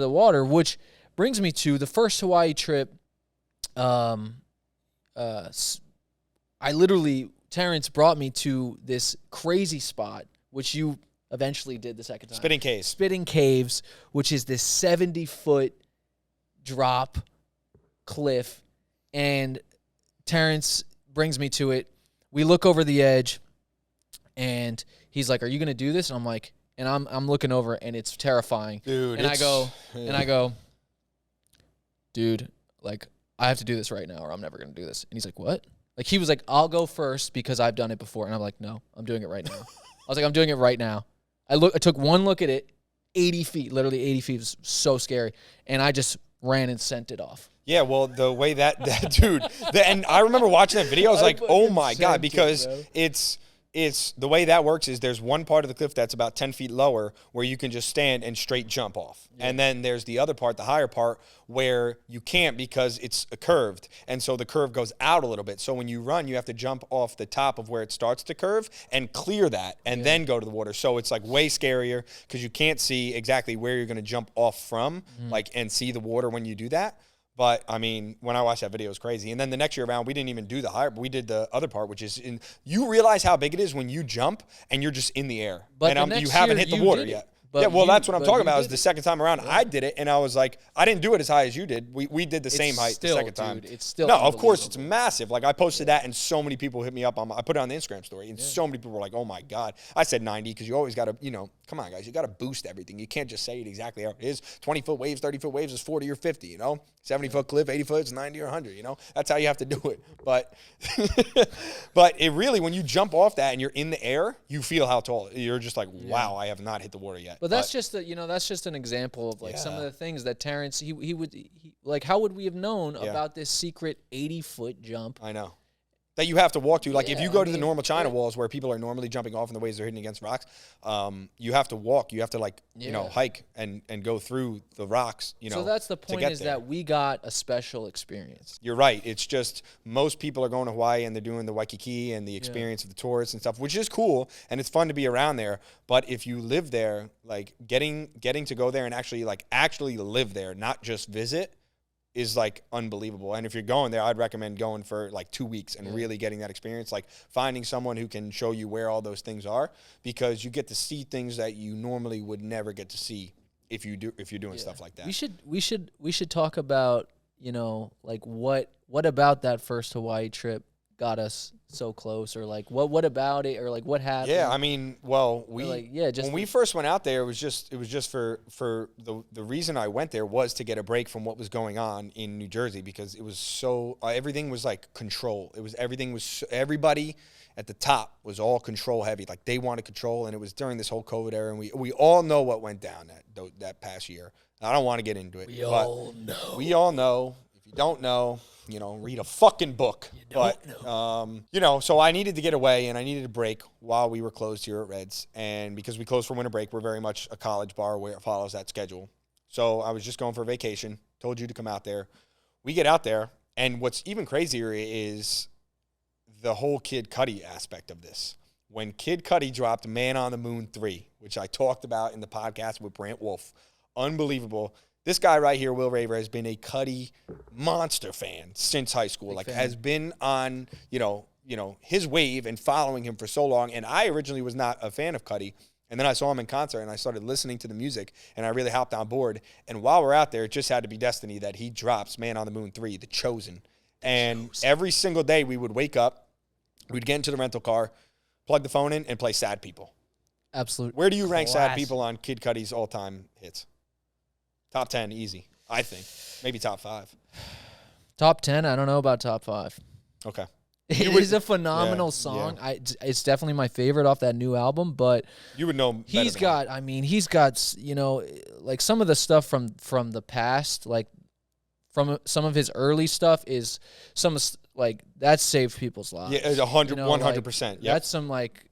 water, which brings me to the first Hawaii trip. Terrence brought me to this crazy spot, which you eventually did the second time. Spitting Caves, which is this 70-foot drop cliff. And Terrence brings me to it. We look over the edge, and he's like, are you going to do this? And I'm like, and I'm looking over, and it's terrifying. Dude, and I go, dude, like, I have to do this right now, or I'm never going to do this. And he's like, what? Like, he was like, I'll go first because I've done it before. And I'm like, no, I'm doing it right now. I was like, I'm doing it right now. I took one look at it, 80 feet, literally 80 feet. It was so scary. And I just ran and sent it off. Yeah, well, the way that dude, and I remember watching that video, I was like, oh my God, because it's the way that works is there's one part of the cliff that's about 10 feet lower where you can just stand and straight jump off. Yeah. And then there's the other part, the higher part, where you can't because it's curved. And so the curve goes out a little bit. So when you run, you have to jump off the top of where it starts to curve and clear that and then go to the water. So it's like way scarier because you can't see exactly where you're going to jump off from, and see the water when you do that. But, I mean, when I watched that video, it was crazy. And then the next year around, we didn't even do the higher, but we did the other part, which is you realize how big it is when you jump and you're just in the air. But and you haven't hit the water yet. Yeah, well, that's what I'm talking about. Is the second time around, I did it, and I was like, I didn't do it as high as you did. We did the same height the second time. It's still no, of course, it's massive. Like, I posted that, and so many people hit me up. I put it on the Instagram story, and so many people were like, oh, my God. I said 90 because you always got to, come on, guys. You got to boost everything. You can't just say it exactly how it is. 20-foot waves, 30-foot waves is 40 or 50, 70-foot cliff, 80-foot is 90 or 100, That's how you have to do it. But but it really, when you jump off that and you're in the air, you feel how tall. You're just like, wow, I have not hit the water yet. But that's just that's just an example of like some of the things that Terrence he would like. How would we have known about this secret 80-foot jump? I know that you have to walk to. Like if you go to the normal China walls where people are normally jumping off and the waves are hitting against rocks, you have to walk. You have to hike and go through the rocks. So that's the point, is that we got a special experience. You're right. It's just most people are going to Hawaii and they're doing the Waikiki and the experience of the tourists and stuff, which is cool and it's fun to be around there. But if you live there, like getting to go there and actually live there, not just visit, is like unbelievable. And if you're going there, I'd recommend going for like 2 weeks and really getting that experience, like finding someone who can show you where all those things are, because you get to see things that you normally would never get to see if you're doing stuff like that. We should talk about, like what about that first Hawaii trip got us so close, or like what about it, or like what happened? Yeah, I mean, well, when we first went out there, it was just for the reason I went there was to get a break from what was going on in New Jersey, because it was so everything was like control. Everybody at the top was all control heavy, like they wanted control, and it was during this whole COVID era, and we all know what went down that past year. I don't want to get into it. We all know. If you don't know, read a fucking book. So I needed to get away and I needed a break while we were closed here at Reds. And because we closed for winter break, we're very much a college bar where it follows that schedule. So I was just going for a vacation, told you to come out there. We get out there, and what's even crazier is the whole Kid Cudi aspect of this. when Kid Cudi dropped Man on the Moon 3, which I talked about in the podcast with Brant Wolf. Unbelievable. This guy right here, Will Raver, has been a Cudi monster fan since high school. Has been on, his wave and following him for so long. And I originally was not a fan of Cudi. And then I saw him in concert, and I started listening to the music, and I really hopped on board. And while we're out there, it just had to be destiny that he drops Man on the Moon 3, The Chosen. And every single day we would wake up, we'd get into the rental car, plug the phone in, and play Sad People. Absolutely. Where do you rank Sad People on Kid Cudi's all-time hits? Top 10, easy, I think. Maybe top 5. Top 10, I don't know about top 5. Okay. It is a phenomenal song. Yeah. It's definitely my favorite off that new album, but you would know he's got like some of the stuff from the past, like from some of his early stuff is some like that saved people's lives. Yeah, 100%. Yeah. That's some like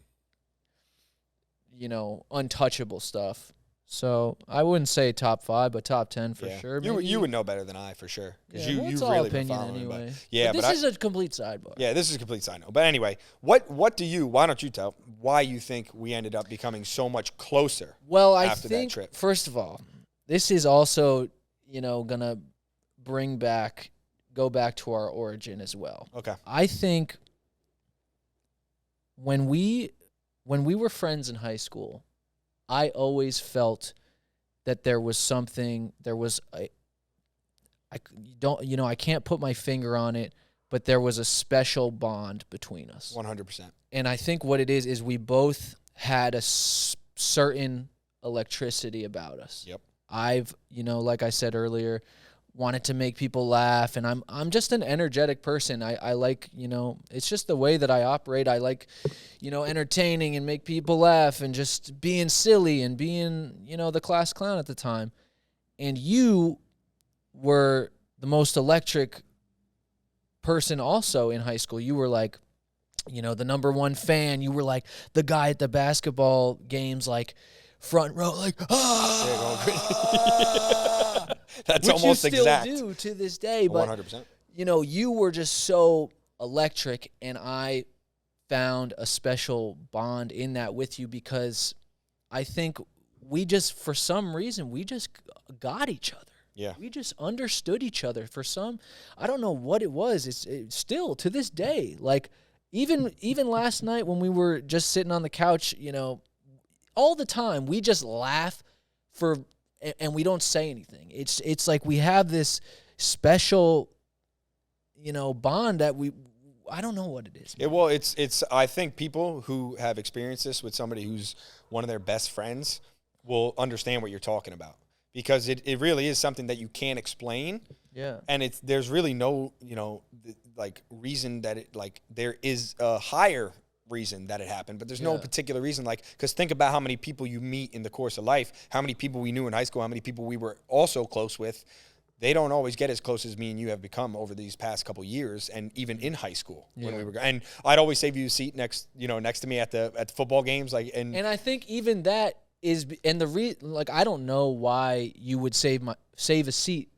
untouchable stuff. So I wouldn't say top 5, but top 10 for sure. You would know better than I for sure because you it's really all been opinion following. Anyway. But this is a complete sidebar. Yeah, this is a complete side note. But anyway, why don't you tell why you think we ended up becoming so much closer? Well, after I think that trip? First of all, this is also gonna go back to our origin as well. Okay. I think when we were friends in high school, I always felt that there was I can't put my finger on it, but there was a special bond between us. 100%. And I think what it is we both had a certain electricity about us. Yep. I've, like I said earlier, wanted to make people laugh, and I'm just an energetic person. I like, it's just the way that I operate. I like, entertaining and make people laugh and just being silly and being, the class clown at the time. And you were the most electric person also in high school. You were like, the number one fan. You were like the guy at the basketball games, like front row, like, That's which almost you still exact. do to this day, but 100%. You were just so electric, and I found a special bond in that with you because I think we just, for some reason, we just got each other. Yeah. We just understood each other I don't know what it was. It's still to this day, like even last night when we were just sitting on the couch, all the time we just laugh and we don't say anything. It's like we have this special, bond that I don't know what it is. It's I think people who have experienced this with somebody who's one of their best friends will understand what you're talking about because it really is something that you can't explain. Yeah. And there's really no, reason that there is a higher reason that it happened, but there's no particular reason, because think about how many people you meet in the course of life, how many people we knew in high school, how many people we were also close with. They don't always get as close as me and you have become over these past couple years, and even in high school when we were. And I'd always save you a seat next to me at the football games, and I think even that is, and I don't know why you would save a seat,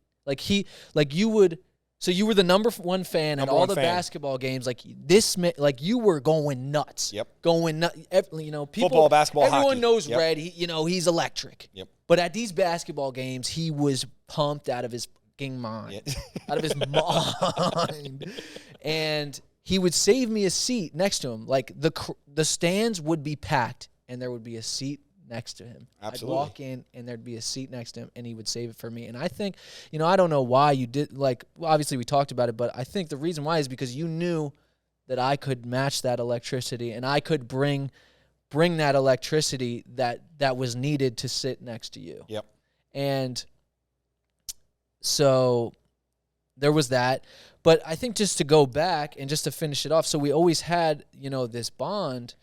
you would. So you were the number one fan at all the basketball games. You were going nuts. Yep. Going nuts. People, football, basketball, everyone hockey. knows Red. He's electric. Yep. But at these basketball games, he was pumped out of his fucking mind. Yeah. Out of his mind. And he would save me a seat next to him. Like the stands would be packed, and there would be a seat next to him. Absolutely. I'd walk in and there'd be a seat next to him and he would save it for me. And I think, I don't know why you did, obviously we talked about it, but I think the reason why is because you knew that I could match that electricity and I could bring that electricity that was needed to sit next to you. Yep. And so there was that. But I think just to go back and just to finish it off, so we always had, this bond,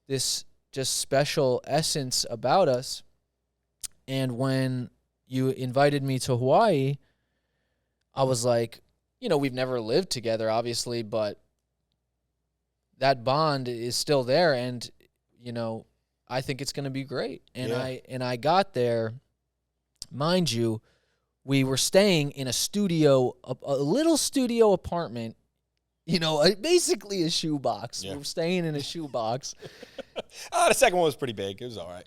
this just special essence about us. And when you invited me to Hawaii, I was like, we've never lived together, obviously, but that bond is still there. And, I think it's going to be great. And I got there, mind you, we were staying in a little studio apartment basically a shoebox. Yeah. We're staying in a shoebox. The second one was pretty big. It was all right.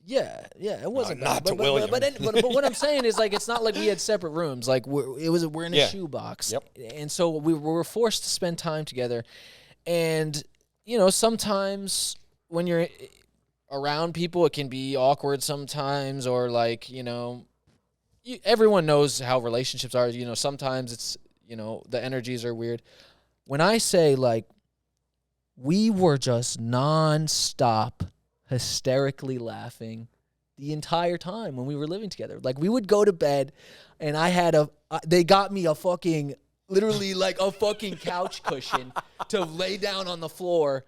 Yeah, it wasn't not bad. to William. But what I'm saying is, like, it's not like we had separate rooms. Like, we're in a shoebox. Yep. And so we were forced to spend time together. And, sometimes when you're around people, it can be awkward sometimes, or like, everyone knows how relationships are. Sometimes it's, the energies are weird. When I say, like, we were just nonstop hysterically laughing the entire time when we were living together. Like, we would go to bed, and they got me a fucking, literally like a fucking couch cushion to lay down on the floor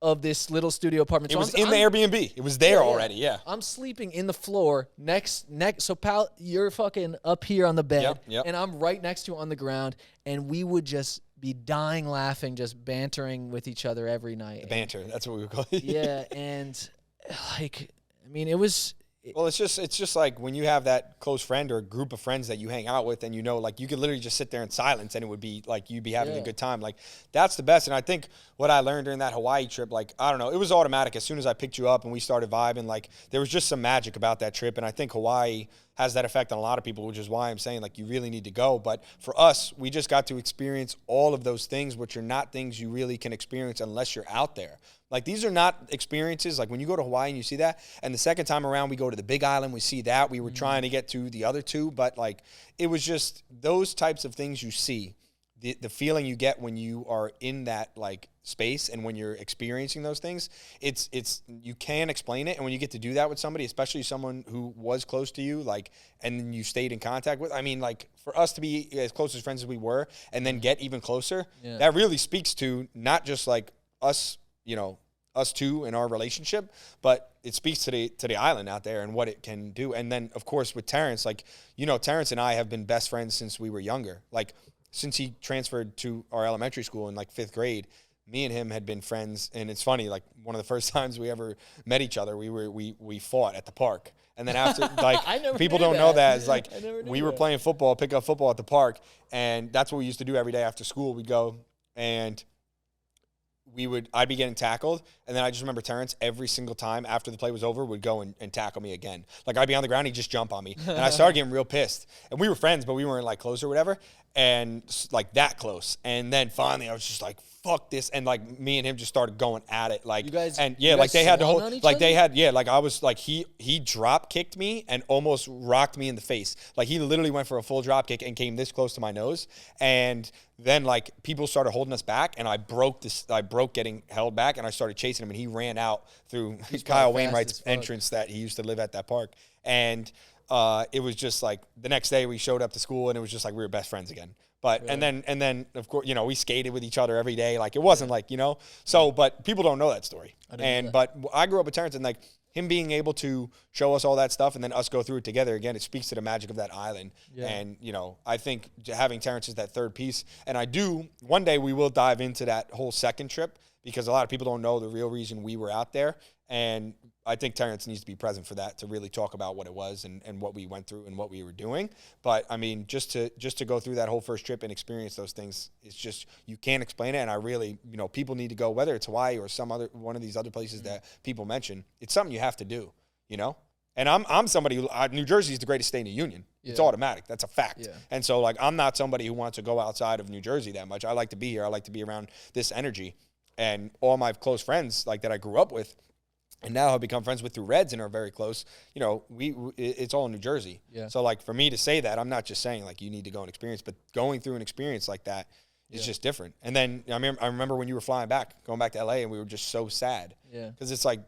of this little studio apartment. It was in the Airbnb. It was there already, yeah. I'm sleeping in the floor next. So, pal, you're fucking up here on the bed, Yep. and I'm right next to you on the ground, and we would just be dying laughing, just bantering with each other every night. Banter, that's what we would call it. Yeah, and like, I mean, it was. Well, it's just like when you have that close friend or a group of friends that you hang out with, and like you could literally just sit there in silence and it would be like you'd be having a good time. Like, that's the best. And I think what I learned during that Hawaii trip, like, I don't know, it was automatic. As soon as I picked you up and we started vibing, like, there was just some magic about that trip. And I think Hawaii has that effect on a lot of people, which is why I'm saying, like, you really need to go. But for us, we just got to experience all of those things, which are not things you really can experience unless you're out there. Like, these are not experiences. Like, when you go to Hawaii and you see that, and the second time around we go to the Big Island, we see that. We were trying to get to the other two, but, like, it was just those types of things you see. The feeling you get when you are in that, like, space and when you're experiencing those things, it's you can't explain it. And when you get to do that with somebody, especially someone who was close to you, like, and then you stayed in contact with, I mean, like, for us to be as close as friends as we were and then get even closer, that really speaks to not just, like, us, us two in our relationship, but it speaks to the island out there and what it can do. And then, of course, with Terrence, like, Terrence and I have been best friends since we were younger. Like, since he transferred to our elementary school in, like, 5th grade, me and him had been friends. And it's funny, like, one of the first times we ever met each other, we fought at the park. And then after, like, people don't know that. It's like, we were playing football, pick up football at the park. And that's what we used to do every day after school. We'd go and I'd be getting tackled, and then I just remember Terrence every single time after the play was over would go and tackle me again. Like, I'd be on the ground, he'd just jump on me. And I started getting real pissed. And we were friends, but we weren't, like, close or whatever. And, like, that close. And then finally I was just like, fuck this. And, like, me and him just started going at it. Like, you guys, and yeah, like, they had the whole, like, other? they had, yeah, like, I was like, he drop kicked me and almost rocked me in the face. Like, he literally went for a full drop kick and came this close to my nose. And then, like, people started holding us back, and I broke getting held back, and I started chasing him, and he ran out through Kyle Wainwright's entrance that he used to live at that park. And it was just like the next day we showed up to school, and it was just like we were best friends again. But really? and then of course, we skated with each other every day. Like, it wasn't like, so, but people don't know that story. But I grew up with Terrence, and, like, him being able to show us all that stuff and then us go through it together again, it speaks to the magic of that island. Yeah. And, I think having Terrence is that third piece. And one day we will dive into that whole second trip, because a lot of people don't know the real reason we were out there. And I think Terrence needs to be present for that, to really talk about what it was and what we went through and what we were doing. But, I mean, just to go through that whole first trip and experience those things, it's just, you can't explain it. And I really, people need to go, whether it's Hawaii or one of these other places that people mention. It's something you have to do, And I'm somebody who, New Jersey is the greatest state in the union. Yeah. It's automatic. That's a fact. Yeah. And so, like, I'm not somebody who wants to go outside of New Jersey that much. I like to be here. I like to be around this energy. And all my close friends, like, that I grew up with, and now have become friends with through Reds and are very close, it's all in New Jersey. Yeah. So, like, for me to say that, I'm not just saying, like, you need to go and experience, but going through an experience like that is just different. And then I remember when you were going back to LA, and we were just so sad. Yeah. Because it's like,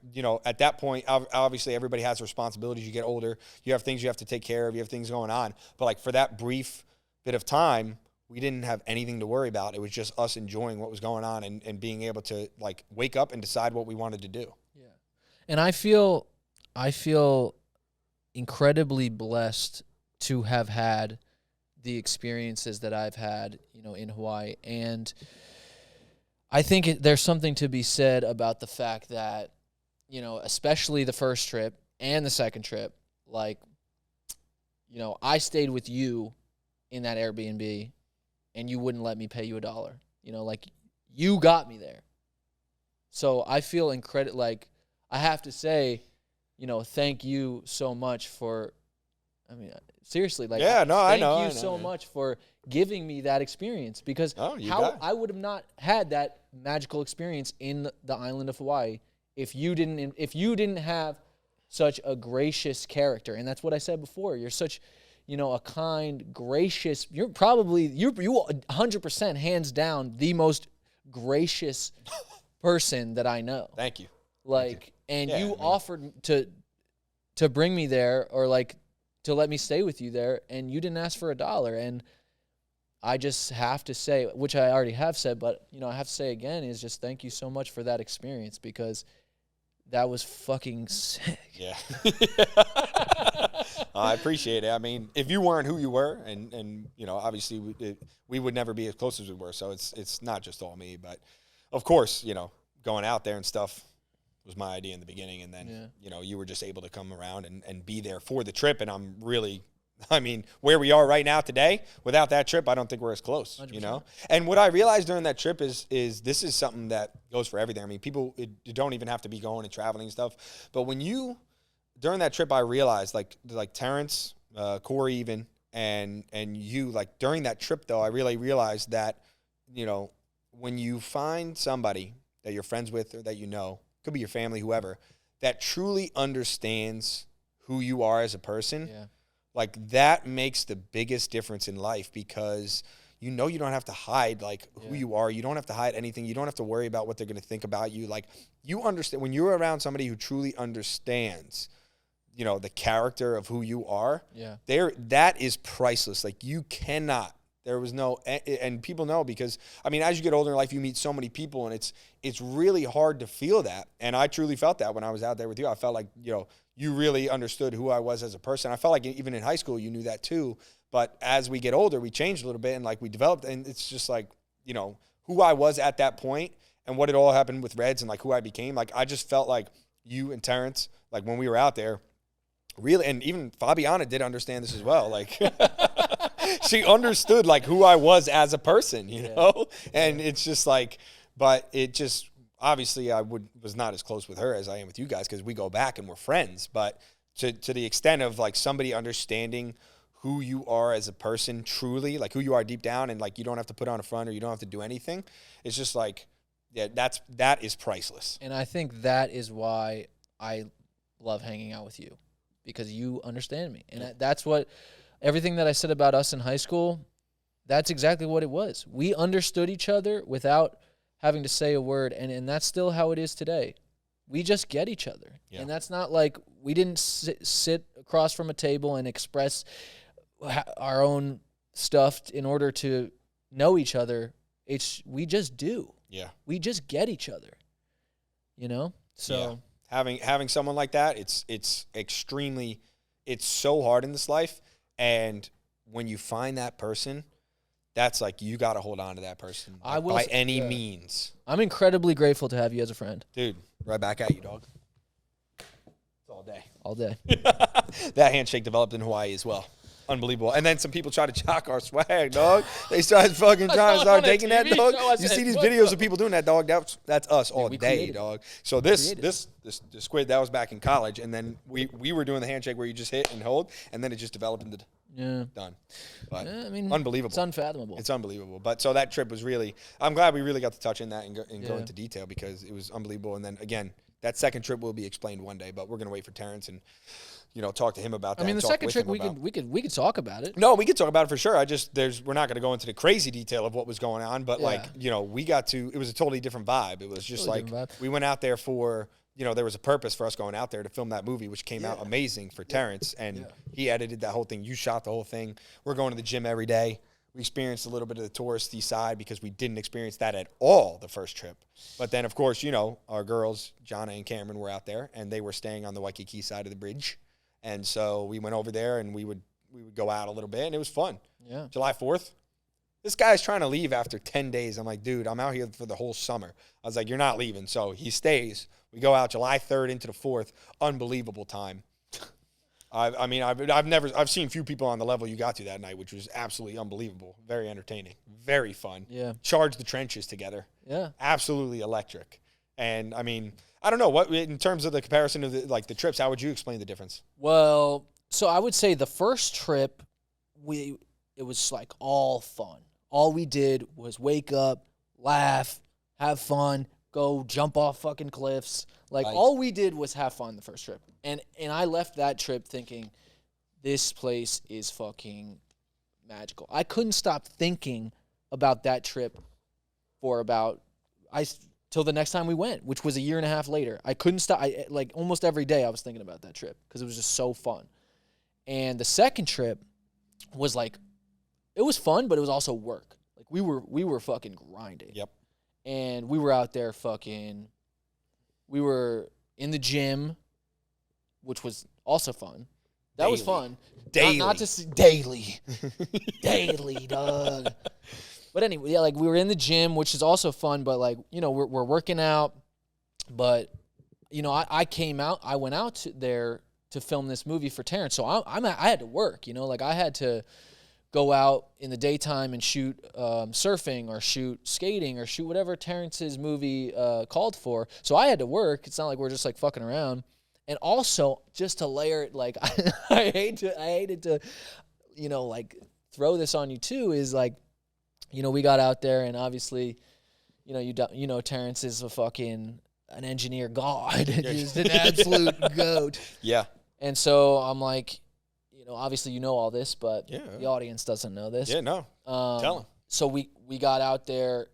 at that point, obviously everybody has responsibilities. You get older, you have things you have to take care of, you have things going on. But, like, for that brief bit of time, we didn't have anything to worry about. It was just us enjoying what was going on and being able to, like, wake up and decide what we wanted to do. Yeah. And I feel incredibly blessed to have had the experiences that I've had, in Hawaii. And I think there's something to be said about the fact that, especially the first trip and the second trip, like, I stayed with you in that Airbnb, and you wouldn't let me pay you $1. You know, like, you got me there. So I feel like, I have to say, you know, thank you so much for, I mean, seriously, like, I know. thank you so much for giving me that experience, because I would have not had that magical experience in the island of Hawaii if you didn't have such a gracious character. And that's what I said before. You're such, you know, a kind, gracious, you 100% hands down the most gracious person that I know. Thank you. Like, and you offered to bring me there, or like to let me stay with you there, and you didn't ask for $1. And I just have to say, which I already have said, but, you know, I have to say again, is just thank you so much for that experience, because that was fucking sick. Yeah. I appreciate it. I mean, if you weren't who you were, and you know, obviously we would never be as close as we were, so it's not just all me, but of course, you know, going out there and stuff was my idea in the beginning, and then, you know, you were just able to come around and be there for the trip, and I'm really, I mean, where we are right now today, without that trip, I don't think we're as close, 100%. You know? And what I realized during that trip is this is something that goes for everything. I mean, people, you don't even have to be going and traveling and stuff, but during that trip, I realized, like Terrence, Corey even, and you, like, during that trip, though, I really realized that, you know, when you find somebody that you're friends with or that you know, could be your family, whoever, that truly understands who you are as a person, like, that makes the biggest difference in life, because you know you don't have to hide, like, who you are. You don't have to hide anything. You don't have to worry about what they're going to think about you. Like, you understand, when you're around somebody who truly understands, you know, the character of who you are, that is priceless. Like, you cannot. There was no, and people know, because, I mean, as you get older in life, you meet so many people, and it's really hard to feel that. And I truly felt that when I was out there with you. I felt like, you know, you really understood who I was as a person. I felt like even in high school, you knew that too. But as we get older, we changed a little bit, and like we developed, and it's just like, you know, who I was at that point and what had all happened with Reds and like who I became. Like, I just felt like you and Terrence, like when we were out there, really, and even Fabiana did understand this as well. Like, she understood like who I was as a person, you know? And it's just like, but it just, obviously I was not as close with her as I am with you guys, because we go back and we're friends. But to the extent of like somebody understanding who you are as a person truly, like who you are deep down, and like you don't have to put on a front or you don't have to do anything. It's just like, that is priceless. And I think that is why I love hanging out with you, because you understand me. And that's what, everything that I said about us in high school, that's exactly what it was. We understood each other without having to say a word, and that's still how it is today. We just get each other. And that's not like we didn't sit across from a table and express our own stuff in order to know each other. We just do. Yeah. We just get each other, you know? So having someone like that, it's extremely, it's so hard in this life. And when you find that person, that's like, you got to hold on to that person by any means. I'm incredibly grateful to have you as a friend. Dude, right back at you, dog. It's all day. All day. That handshake developed in Hawaii as well. Unbelievable. And then some people try to jock our swag, dog. They started fucking trying to start taking that, dog. You see these videos of people doing that, dog. That's us all day, dog. So this squid, that was back in college, and then we were doing the handshake where you just hit and hold, and then it just developed into done. But I mean, unbelievable. It's unfathomable. It's unbelievable. But so that trip was really, I'm glad we really got to touch in that and go into detail, because it was unbelievable. And then again, that second trip will be explained one day, but we're gonna wait for Terrence and, you know, talk to him about that. I mean, the second trip we could talk about it. No, we could talk about it for sure. We're not going to go into the crazy detail of what was going on, but like, you know, it was a totally different vibe. It was just like, we went out there for, you know, there was a purpose for us going out there to film that movie, which came out amazing for Terrence, and he edited that whole thing. You shot the whole thing. We're going to the gym every day. We experienced a little bit of the touristy side because we didn't experience that at all the first trip. But then, of course, you know, our girls, Jonna and Cameron, were out there, and they were staying on the Waikiki side of the bridge. And so we went over there, and we would go out a little bit, and it was fun. Yeah. July 4th, this guy's trying to leave after 10 days. I'm like, dude, I'm out here for the whole summer. I was like, you're not leaving. So he stays. We go out July 3rd into the 4th. Unbelievable time. I've seen few people on the level you got to that night, which was absolutely unbelievable. Very entertaining, very fun. Yeah. Charged the trenches together. Yeah. Absolutely electric. And I mean, I don't know what in terms of the comparison of the trips. How would you explain the difference? Well, so I would say the first trip, it was like all fun. All we did was wake up, laugh, have fun, go jump off fucking cliffs. Like, all we did was have fun the first trip. And I left that trip thinking, this place is fucking magical. I couldn't stop thinking about that trip for till the next time we went, which was a year and a half later. I couldn't stop. Like, almost every day I was thinking about that trip because it was just so fun. And the second trip was like, it was fun, but it was also work. Like, we were fucking grinding. Yep. And we were out there we were in the gym, which was also fun. That was fun. Daily. Not to see daily. Daily, dog. But anyway, yeah, like, we were in the gym, which is also fun, but like, you know, we're working out. But, you know, I went out there to film this movie for Terrence. So I had to work, you know, like, I had to go out in the daytime and shoot surfing or shoot skating or shoot whatever Terrence's movie called for. So I had to work. It's not like we're just like fucking around. And also, just to layer it, like, I hated to, you know, like, throw this on you too, is like, you know, we got out there and obviously, you know, Terrence is an engineer god. He's an absolute goat. Yeah. And so I'm like, you know, obviously you know all this, but Yeah. the audience doesn't know this. Yeah, no. Tell them. So we got out there,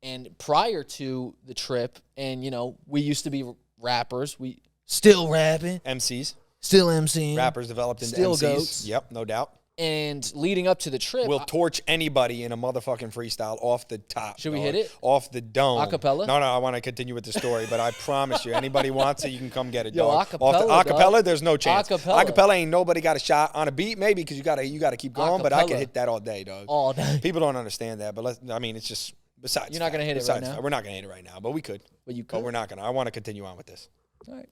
and prior to the trip, and, you know, we used to be rappers. We still rapping. MCs. Still MCing. Rappers developed into Still MCs. goats. Yep, no doubt. And leading up to the trip, We'll torch anybody in a motherfucking freestyle off the top. Should we dog. hit it? Off the dome. Acapella? No, I want to continue with the story, but I promise you, anybody wants it, you can come get it, Yo, dog. acapella, Off the acapella, dog. there's no chance. Acapella. Ain't nobody got a shot on a beat, maybe, because you gotta keep going, but I Acapella. can hit that all day, dog. all day. People don't understand that, but it's just besides. You're not gonna hit it right now? We're not gonna hit it right now, but we could. But you could. But we're not gonna. I want to continue on with this. All right.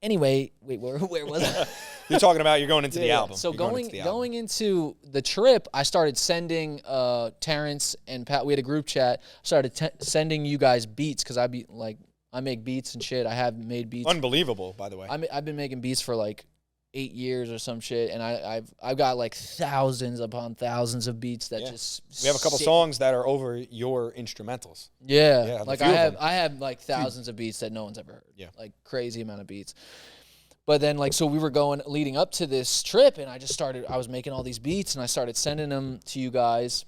Anyway, wait, where was I? You're talking about you're going into the album. So You're going into the trip, I started sending Terrence and Pat. We had a group chat. Started sending you guys beats because I make beats and shit. I have made beats. Unbelievable, by the way. I've been making beats for like 8 years or some shit, and I've got like thousands upon thousands of beats that just. We have a couple songs that are over your instrumentals. Yeah, a like few of them. I have like thousands of beats that no one's ever heard. Yeah. Like crazy amount of beats. But then, like, so we were leading up to this trip, and I was making all these beats, and I started sending them to you guys.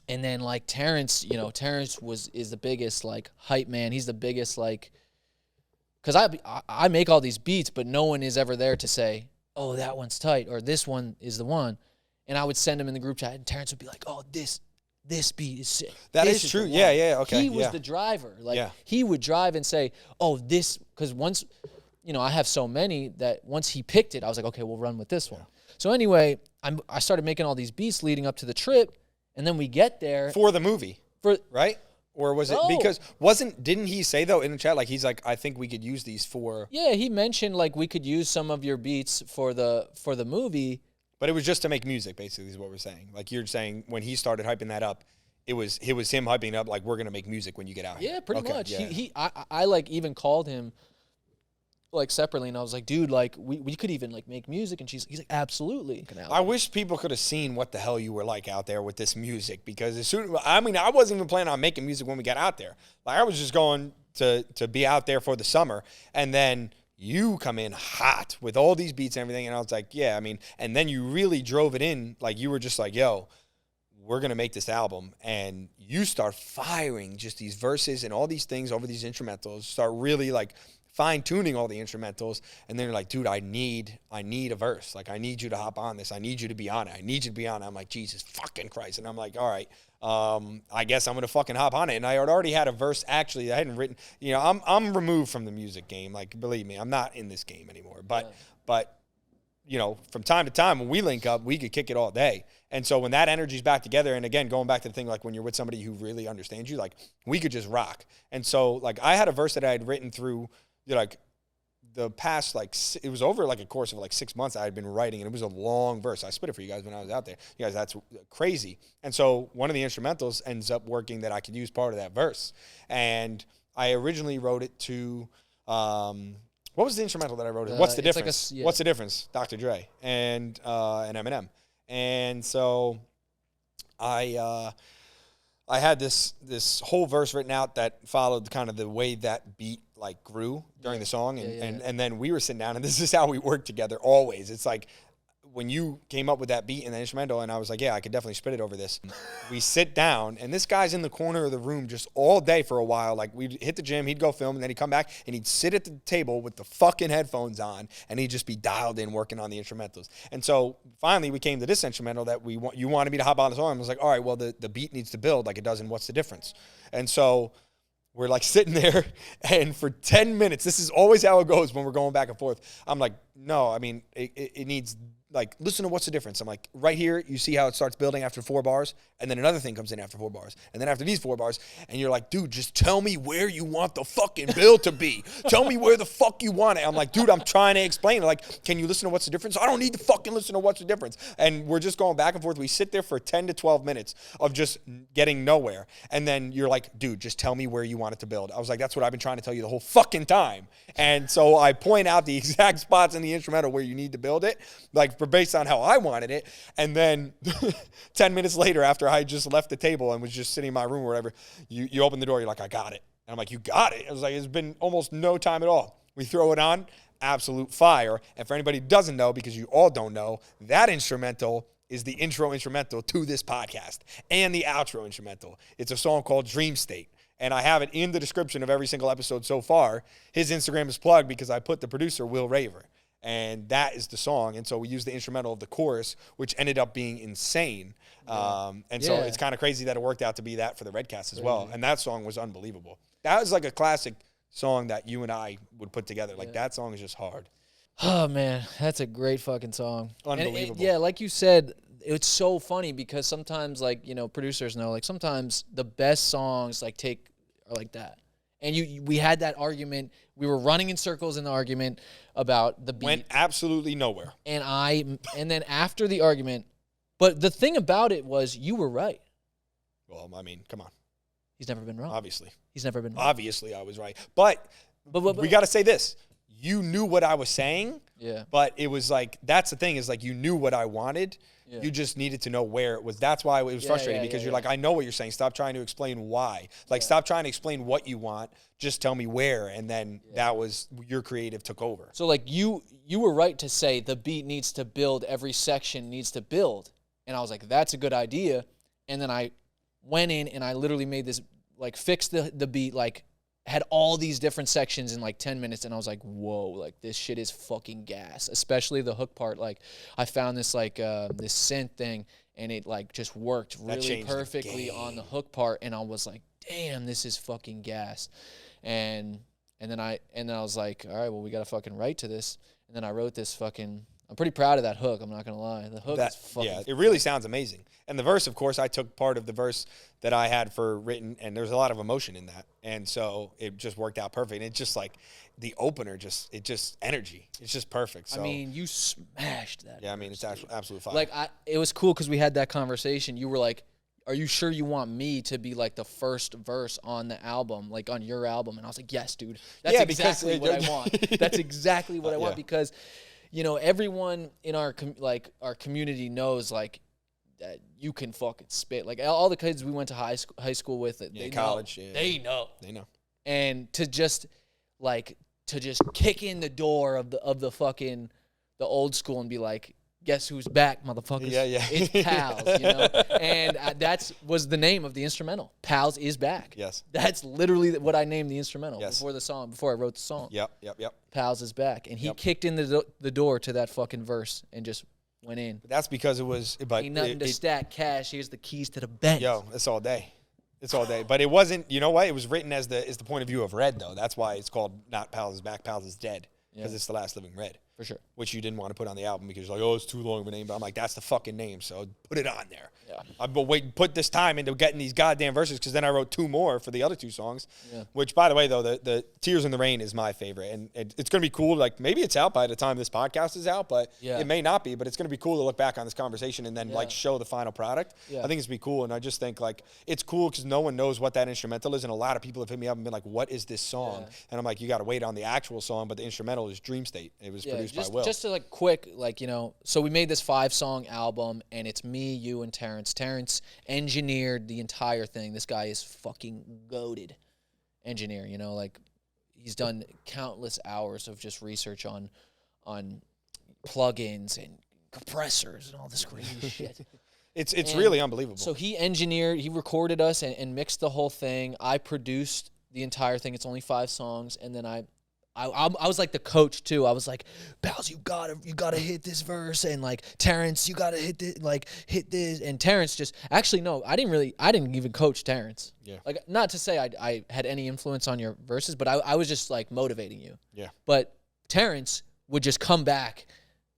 And then, like, Terrence is the biggest, like, hype man. He's the biggest, like, because I make all these beats, but no one is ever there to say, oh, that one's tight, or this one is the one. And I would send him in the group chat, and Terrence would be like, oh, this beat is sick. That This is true. the Yeah, one." okay. He was yeah. the driver. Like, Yeah. he would drive and say, oh, this, because once, you know, I have so many that once he picked it, I was like, okay, we'll run with this one. So anyway, I started making all these beats leading up to the trip, and then we get there. For the movie, right? Or was it No. because didn't he say though in the chat, like, he's like, I think we could use these for. Yeah, he mentioned like we could use some of your beats for the movie. But it was just to make music, basically, is what we're saying. Like, you're saying when he started hyping that up, it was him hyping up like, we're gonna make music when you get out here. Yeah, pretty much. Yeah. I like even called him like separately, and I was like, dude, like we could even like make music, and he's like, absolutely. I wish people could have seen what the hell you were like out there with this music, because I wasn't even planning on making music when we got out there. Like, I was just going to be out there for the summer, and then you come in hot with all these beats and everything, and I was like, yeah, and then you really drove it in, like, you were just like, yo, we're going to make this album, and you start firing just these verses and all these things over these instrumentals, start really, like, fine-tuning all the instrumentals, and then you're like, dude, I need a verse. Like, I need you to hop on this. I need you to be on it. I need you to be on it. I'm like, Jesus fucking Christ. And I'm like, all right, I guess I'm going to fucking hop on it. And I had already had a verse, actually, I hadn't written. You know, I'm removed from the music game. Like, believe me, I'm not in this game anymore. But you know, from time to time when we link up, we could kick it all day. And so when that energy's back together, and again, going back to the thing, like when you're with somebody who really understands you, like, we could just rock. And so, like, I had a verse that I had written through, like, the past, like, it was over like a course of like 6 months I had been writing, and it was a long verse. I spit it for you guys when I was out there. You guys, that's crazy. And so one of the instrumentals ends up working that I could use part of that verse. And I originally wrote it to, what was the instrumental that I wrote? What's the difference? What's the difference? Dr. Dre and Eminem. And so I had this whole verse written out that followed kind of the way that beat like grew during the song. And then we were sitting down, and this is how we work together always. It's like when you came up with that beat and the instrumental, and I was like, yeah, I could definitely spit it over this. We sit down, and this guy's in the corner of the room just all day for a while. Like, we'd hit the gym, he'd go film, and then he'd come back, and he'd sit at the table with the fucking headphones on, and he'd just be dialed in working on the instrumentals. And so finally we came to this instrumental that you wanted me to hop on the song. I was like, all right, well, the beat needs to build like it does in What's the Difference? And so we're like sitting there, and for 10 minutes, this is always how it goes when we're going back and forth. I'm like, no, I mean, it needs, like, listen to What's the Difference? I'm like, right here, you see how it starts building after 4 bars, and then another thing comes in after 4 bars, and then after these 4 bars, and you're like, dude, just tell me where you want the fucking build to be. Tell me where the fuck you want it. I'm like, dude, I'm trying to explain it. Like, can you listen to What's the Difference? I don't need to fucking listen to What's the Difference. And we're just going back and forth. We sit there for 10 to 12 minutes of just getting nowhere, and then you're like, dude, just tell me where you want it to build. I was like, that's what I've been trying to tell you the whole fucking time. And so I point out the exact spots in the instrumental where you need to build it, like, based on how I wanted it. And then 10 minutes later, after I just left the table and was just sitting in my room or whatever, you open the door, you're like, I got it. And I'm like, you got it? I was like, it's been almost no time at all. We throw it on, absolute fire. And for anybody who doesn't know, because you all don't know, that instrumental is the intro instrumental to this podcast and the outro instrumental. It's a song called Dreamstate. And I have it in the description of every single episode so far. His Instagram is plugged because I put the producer, Will Raver. And that is the song. And so we used the instrumental of the chorus, which ended up being insane. So it's kind of crazy that it worked out to be that for the Reddcast as well. And that song was unbelievable. That was like a classic song that you and I would put together. Like, that song is just hard. Oh, man, that's a great fucking song. Unbelievable. And like you said, it's so funny because sometimes, like, you know, producers know, like, sometimes the best songs, like, are like that. And we had that argument. We were running in circles in the argument about the beat. Went absolutely nowhere. And then after the argument, but the thing about it was you were right. Well, I mean, come on. He's never been wrong. Obviously. He's never been wrong. Obviously, I was right. But we got to say this. You knew what I was saying. Yeah. But it was like, that's the thing, is like, you knew what I wanted. Yeah. You just needed to know where it was. That's why it was frustrating, because you're like, I know what you're saying. Stop trying to explain why. Like, stop trying to explain what you want. Just tell me where. And then that was, your creative took over. So, like, you were right to say the beat needs to build, every section needs to build. And I was like, that's a good idea. And then I went in and I literally made this, like, fixed the beat, like, had all these different sections in like 10 minutes, and I was like, whoa, like, this shit is fucking gas, especially the hook part. Like, I found this like this synth thing, and it like just worked really perfectly on the hook part, and I was like, damn, this is fucking gas. And then I was like, all right, well, we gotta fucking write to this. And then I wrote this fucking, I'm pretty proud of that hook, I'm not gonna lie. The hook is fucking it really sounds amazing. And the verse, of course, I took part of the verse that I had for written, and there's a lot of emotion in that. And so it just worked out perfect. And it's just like the opener, it just energy. It's just perfect. So, I mean, you smashed that. Yeah, I mean, it's absolute fire. Like, it was cool because we had that conversation. You were like, are you sure you want me to be like the first verse on the album, like on your album? And I was like, yes, dude. That's exactly what I want. That's exactly what I want, because, you know, everyone in our community knows, like, that you can fucking spit. Like, all the kids we went to high school with, they college, know. They know. They know. And to just kick in the door of the fucking the old school and be like, guess who's back, motherfuckers? Yeah. It's Pals, you know? And that was the name of the instrumental. Pals is back. Yes. That's literally what I named the instrumental before I wrote the song. Yep. Pals is back. And he kicked in the door to that fucking verse and just went in. But that's because it was... But ain't nothing to stack cash. Here's the keys to the bank. Yo, it's all day. It's all day. But it wasn't... You know what? It was written as the point of view of Red, though. That's why it's called not Pals is Back, Pals is Dead. Because it's the last living Red. For sure. Which you didn't want to put on the album because you're like, oh, it's too long of a name. But I'm like, that's the fucking name, so put it on there. Yeah. I've been waiting, put this time into getting these goddamn verses because then I wrote 2 more for the other 2 songs. Yeah. Which, by the way, though, the Tears in the Rain is my favorite. And it's going to be cool. Like, maybe it's out by the time this podcast is out, but it may not be. But it's going to be cool to look back on this conversation and then, like, show the final product. Yeah. I think it's going to be cool. And I just think, like, it's cool because no one knows what that instrumental is. And a lot of people have hit me up and been like, what is this song? Yeah. And I'm like, you got to wait on the actual song. But the instrumental is Dreamstate. It was produced by Will. Just to, like, quick, like, you know, so we made this 5-song album, and it's me, you, and Terrence. Terrence engineered the entire thing. This guy is fucking goated engineer, you know, like, he's done countless hours of just research on plugins and compressors and all this crazy shit. It's really unbelievable. So he recorded us and mixed the whole thing. I produced the entire thing. It's only 5 songs, and then I was like the coach too. I was like, pals, you gotta hit this verse, and like, Terrence, you gotta hit this. And Terrence just, actually, no, I didn't even coach Terrence. Yeah. Like, not to say I had any influence on your verses, but I was just like motivating you. Yeah. But Terrence would just come back,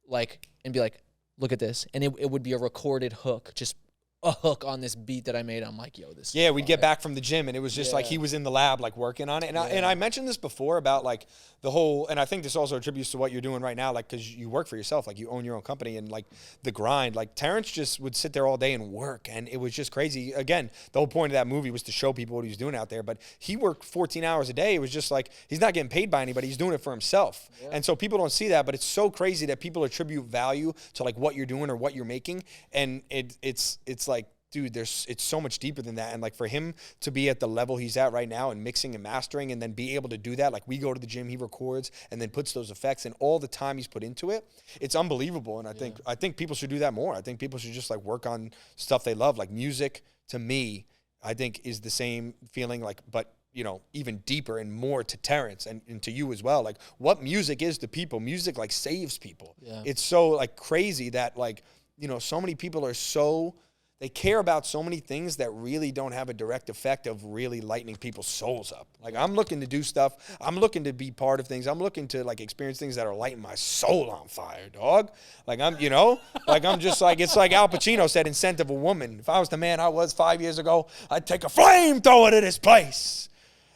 like, and be like, look at this, and it would be a recorded hook, just a hook on this beat that I made. I'm like, yo, this. Yeah, we'd get back from the gym, and it was just like he was in the lab, like, working on it. And I mentioned this before about, like, the whole, and I think this also attributes to what you're doing right now, like, because you work for yourself, like, you own your own company, and, like, the grind. Like, Terrence just would sit there all day and work, and it was just crazy. Again, the whole point of that movie was to show people what he was doing out there, but he worked 14 hours a day. It was just like, he's not getting paid by anybody. He's doing it for himself. Yeah. And so people don't see that, but it's so crazy that people attribute value to, like, what you're doing or what you're making, and it's like, dude, it's so much deeper than that. And, like, for him to be at the level he's at right now and mixing and mastering and then be able to do that, like, we go to the gym, he records and then puts those effects, and all the time he's put into it, it's unbelievable. And I think people should do that more. I think people should just, like, work on stuff they love. Like, music, to me, I think is the same feeling, like, but, you know, even deeper and more to Terrence and to you as well. Like, what music is to people, music, like, saves people. Yeah. It's so, like, crazy that, like, you know, so many people are so... They care about so many things that really don't have a direct effect of really lightening people's souls up. Like, I'm looking to do stuff. I'm looking to be part of things. I'm looking to, like, experience things that are lighting my soul on fire, dog. Like, I'm, you know, like, I'm just like, it's like Al Pacino said in Scent of a Woman. If I was the man I was 5 years ago, I'd take a flamethrower to this place.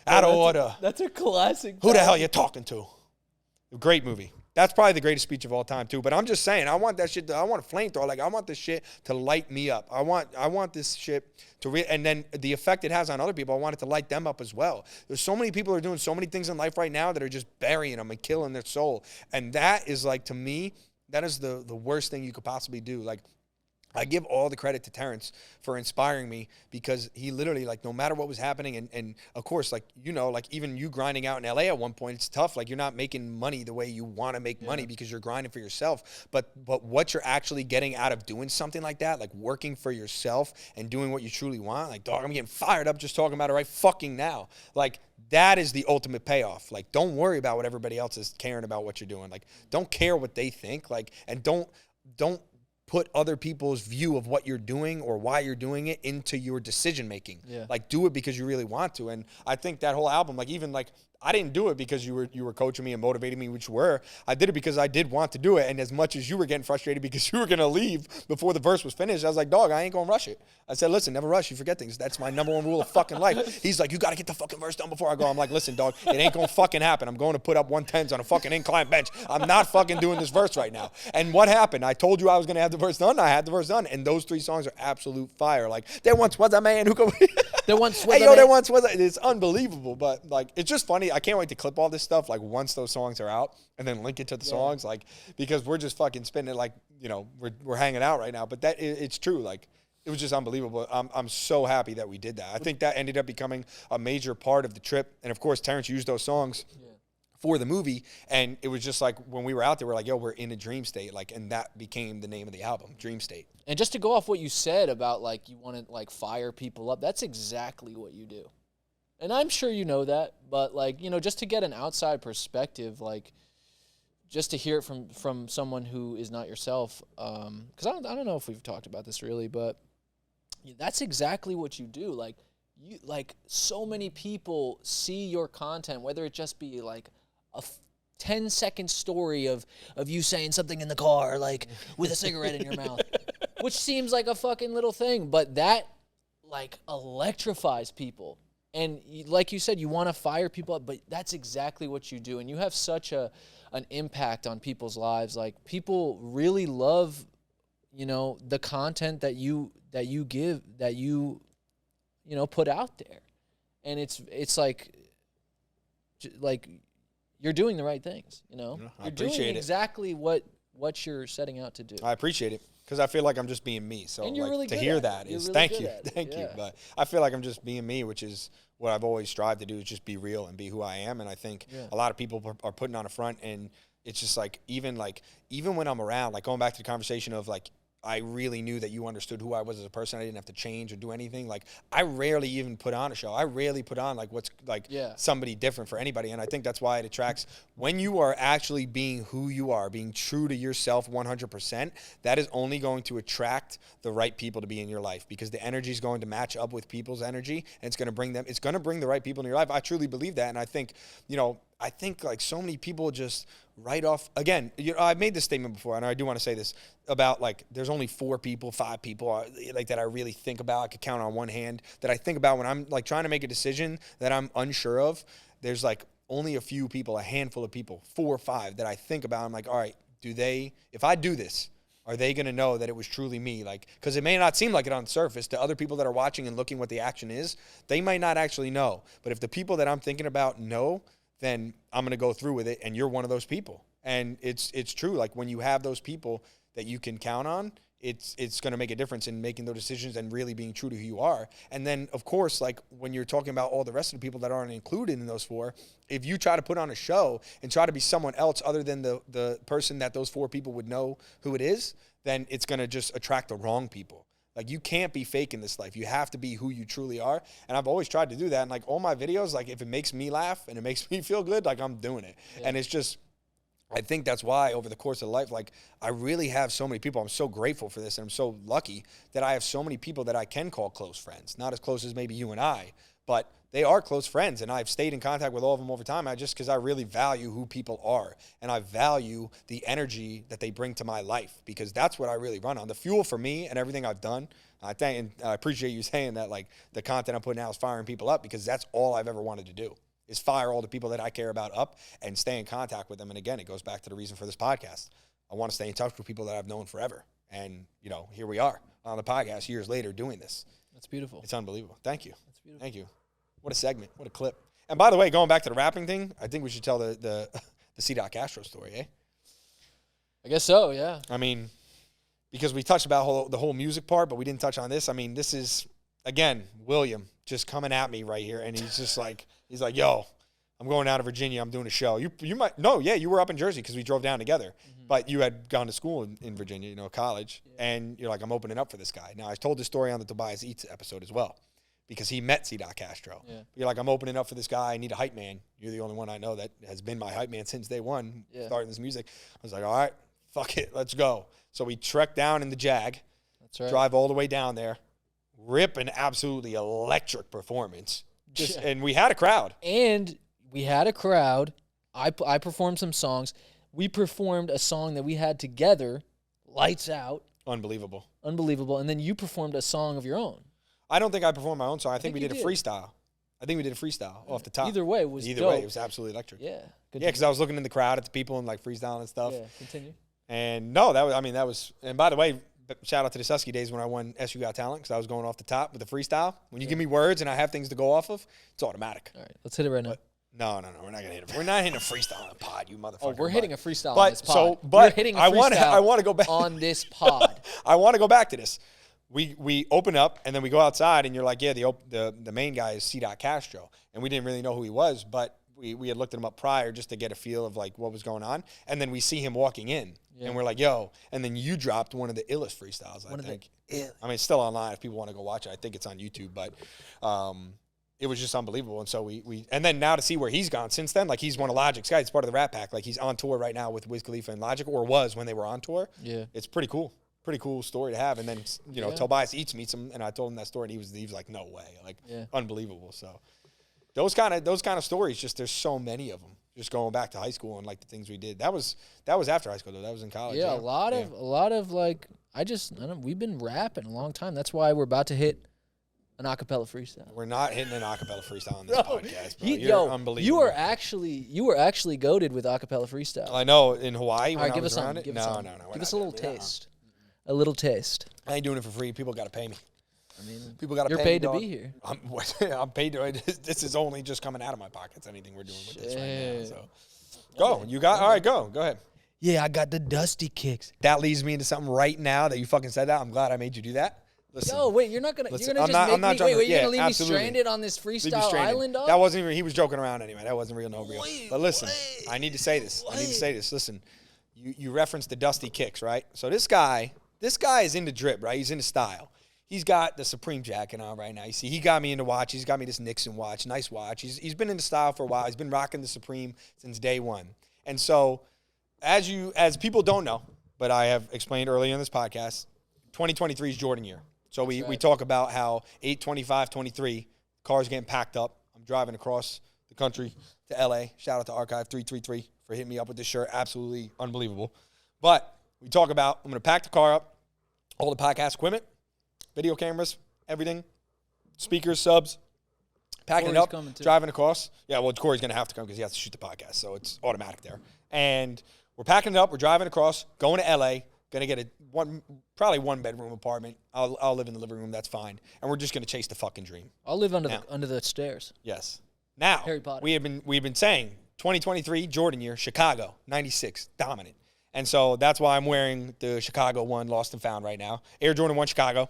Out of order. That's a classic. Who the hell you talking to? Great movie. That's probably the greatest speech of all time, too. But I'm just saying, I want that shit. I want a flamethrower. Like, I want this shit to light me up. I want this shit to and then the effect it has on other people, I want it to light them up as well. There's so many people who are doing so many things in life right now that are just burying them and killing their soul. And that is, like, to me, that is the worst thing you could possibly do. Like, I give all the credit to Terrence for inspiring me, because he literally, like, no matter what was happening, and of course, like, you know, like, even you grinding out in LA at one point, it's tough. Like, you're not making money the way you want to make money because you're grinding for yourself. But what you're actually getting out of doing something like that, like working for yourself and doing what you truly want, like, dog, I'm getting fired up just talking about it right fucking now. Like, that is the ultimate payoff. Like, don't worry about what everybody else is caring about what you're doing. Like, don't care what they think. Like, and don't put other people's view of what you're doing or why you're doing it into your decision making. Yeah. Like, do it because you really want to. And I think that whole album, like, even like, I didn't do it because you were coaching me and motivating me, which you were. I did it because I did want to do it. And as much as you were getting frustrated because you were going to leave before the verse was finished, I was like, dog, I ain't going to rush it. I said, listen, never rush. You forget things. That's my number one rule of fucking life. He's like, you got to get the fucking verse done before I go. I'm like, listen, dog, it ain't going to fucking happen. I'm going to put up 110s on a fucking incline bench. I'm not fucking doing this verse right now. And what happened? I told you I was going to have the verse done. I had the verse done. And those 3 songs are absolute fire. Like, there once was a man who could... There once was hey, yo, there once was a... It's unbelievable. But, like, it's just funny. I can't wait to clip all this stuff, like, once those songs are out, and then link it to the songs, like, because we're just fucking spinning it, like, you know, we're hanging out right now. But that it's true. Like, it was just unbelievable. I'm so happy that we did that. I think that ended up becoming a major part of the trip. And of course, Terrence used those songs for the movie, and it was just like, when we were out there, we're like, yo, we're in a dream state, like, and that became the name of the album, Dreamstate. And just to go off what you said about, like, you want to, like, fire people up, that's exactly what you do. And I'm sure you know that, but, like, you know, just to get an outside perspective, like, just to hear it from someone who is not yourself, because I don't know if we've talked about this really, but that's exactly what you do. Like, so many people see your content, whether it just be like 10-second story of you saying something in the car, like with a cigarette in your mouth, which seems like a fucking little thing, but that like electrifies people. And like you said, you want to fire people up, but that's exactly what you do. And you have such an impact on people's lives. Like, people really love, you know, the content that you give, that you know, put out there. And it's like you're doing the right things, you know? I you're appreciate doing it. exactly what you're setting out to do. I appreciate it because I feel like I'm just being me. So And you're like, really to good hear at it. that You're is really thank good you. at it. Thank you. Yeah. But I feel like I'm just being me, which is what I've always strived to do, is just be real and be who I am. And I think a lot of people are putting on a front, and it's just like even when I'm around, like going back to the conversation of like, I really knew that you understood who I was as a person. I didn't have to change or do anything. Like, I rarely even put on a show. I rarely put on like what's like somebody different for anybody. And I think that's why it attracts, when you are actually being who you are, being true to yourself 100%, that is only going to attract the right people to be in your life, because the energy is going to match up with people's energy, and it's going to bring the right people in your life. I truly believe that. And I think, you know, like so many people just write off, again, you know, I've made this statement before, and I do want to say this about, like, there's only 4 people, 5 people like that I really think about. I could count on one hand that I think about when I'm like trying to make a decision that I'm unsure of. There's like only a few people, a handful of people, 4 or 5 that I think about. I'm like, all right, if I do this, are they going to know that it was truly me? Like, because it may not seem like it on the surface to other people that are watching and looking what the action is. They might not actually know. But if the people that I'm thinking about know, then I'm going to go through with it, and you're one of those people. And it's true. Like, when you have those people that you can count on, it's going to make a difference in making those decisions and really being true to who you are. And then, of course, like, when you're talking about all the rest of the people that aren't included in those 4, if you try to put on a show and try to be someone else other than the person that those 4 people would know who it is, then it's going to just attract the wrong people. Like, you can't be fake in this life. You have to be who you truly are. And I've always tried to do that. And like, all my videos, like, if it makes me laugh and it makes me feel good, like, I'm doing it. Yeah. And it's just, I think that's why over the course of life, like, I really have so many people. I'm so grateful for this, and I'm so lucky that I have so many people that I can call close friends. Not as close as maybe you and I, but they are close friends, and I've stayed in contact with all of them over time. Because I really value who people are, and I value the energy that they bring to my life, because that's what I really run on. The fuel for me and everything I've done, I appreciate you saying that, like, the content I'm putting out is firing people up, because that's all I've ever wanted to do, is fire all the people that I care about up and stay in contact with them. And again, it goes back to the reason for this podcast. I want to stay in touch with people that I've known forever. And, you know, here we are on the podcast years later doing this. That's beautiful. It's unbelievable. Thank you. That's beautiful. Thank you. What a segment. What a clip. And by the way, going back to the rapping thing, I think we should tell the C. Castro story, eh? I guess so, yeah. I mean, because we touched about the whole music part, but we didn't touch on this. I mean, this is, again, William just coming at me right here, and he's just like, yo, I'm going down to Virginia. I'm doing a show. You were up in Jersey because we drove down together, but you had gone to school in Virginia, you know, college, and you're like, I'm opening up for this guy. Now, I told this story on the Tobias Eats episode as well, because he met C. Castro. Yeah. You're like, I'm opening up for this guy. I need a hype man. You're the only one I know that has been my hype man since day one, starting this music. I was like, all right, fuck it, let's go. So we trekked down in the Jag. That's right. Drive all the way down there, rip an absolutely electric performance. And we had a crowd. I performed some songs. We performed a song that we had together, lights out. Unbelievable. And then you performed a song of your own. I don't think I performed my own song. I think we did a freestyle. Off the top. Either way, it was dope. It was absolutely electric. Yeah. Because I was looking in the crowd at the people and like freestyling and stuff. Yeah, continue. And no, that was, and by the way, shout out to the Susky days when I won SU Got Talent, because I was going off the top with the freestyle. When you give me words and I have things to go off of, it's automatic. All right, let's hit it right now. No, we're not gonna hit it. We're not hitting a freestyle on the pod, you motherfucker. Oh, we're hitting a freestyle on this pod. We're hitting a freestyle I want to go back on this pod. I want to go back to this. We open up, and then we go outside, and you're like, yeah, the main guy is C. Castro, and we didn't really know who he was, but we had looked him up prior just to get a feel of like what was going on, and then we see him walking in, and we're like, yo, and then you dropped one of the illest freestyles, I think. I mean, it's still online if people want to go watch it. I think it's on YouTube, but it was just unbelievable. And so we and then now to see where he's gone since then, like, he's one of Logic's guys. He's part of the Rat Pack. Like, he's on tour right now with Wiz Khalifa and Logic, or was when they were on tour. Yeah, it's pretty cool. Pretty cool story to have. And then, Tobias Eats meets him, and I told him that story, and he was like, no way. Like, unbelievable. So those kind of stories, just there's so many of them. Just going back to high school and like the things we did. That was after high school though. That was in college. Yeah, a lot of like we've been rapping a long time. That's why we're about to hit an acapella freestyle. We're not hitting an acapella freestyle on this podcast, bro. You're unbelievable. You were actually goated with acapella freestyle. I know in Hawaii. All right, give us something. Give us a little taste. A little taste. I ain't doing it for free. People got to pay me. I mean, people got to. You're paid to be here. I'm paid to. This is only just coming out of my pockets. Anything we're doing with this right now. So, go. You got. All right, go. Go ahead. Yeah, I got the dusty kicks. That leads me into something right now that you fucking said that. I'm glad I made you do that. Listen. Yo, wait, you're gonna leave me stranded on this freestyle island, dog? That wasn't even. He was joking around anyway. That wasn't real, no real. But listen, I need to say this. Listen, you referenced the dusty kicks, right? So this guy is into drip, right? He's into style. He's got the Supreme jacket on right now. You see, he got me into watch. He's got me this Nixon watch, nice watch. He's been into style for a while. He's been rocking the Supreme since day one. And so, as people don't know, but I have explained earlier in this podcast, 2023 is Jordan year. So we talk about how 8/25/23 cars getting packed up. I'm driving across the country to LA. Shout out to Archive 333 for hitting me up with this shirt. Absolutely unbelievable. But we talk about I'm going to pack the car up, all the podcast equipment, video cameras, everything, speakers, subs, packing it up, driving across. Yeah, well, Corey's going to have to come because he has to shoot the podcast, so it's automatic there. And we're packing it up. We're driving across, going to LA. Going to get probably one bedroom apartment. I'll live in the living room. That's fine. And we're just going to chase the fucking dream. I'll live under the stairs. Yes. Now, Harry Potter. we've been saying 2023 Jordan year, Chicago, 96, dominant. And so that's why I'm wearing the Chicago 1 Lost and Found right now. Air Jordan 1 Chicago,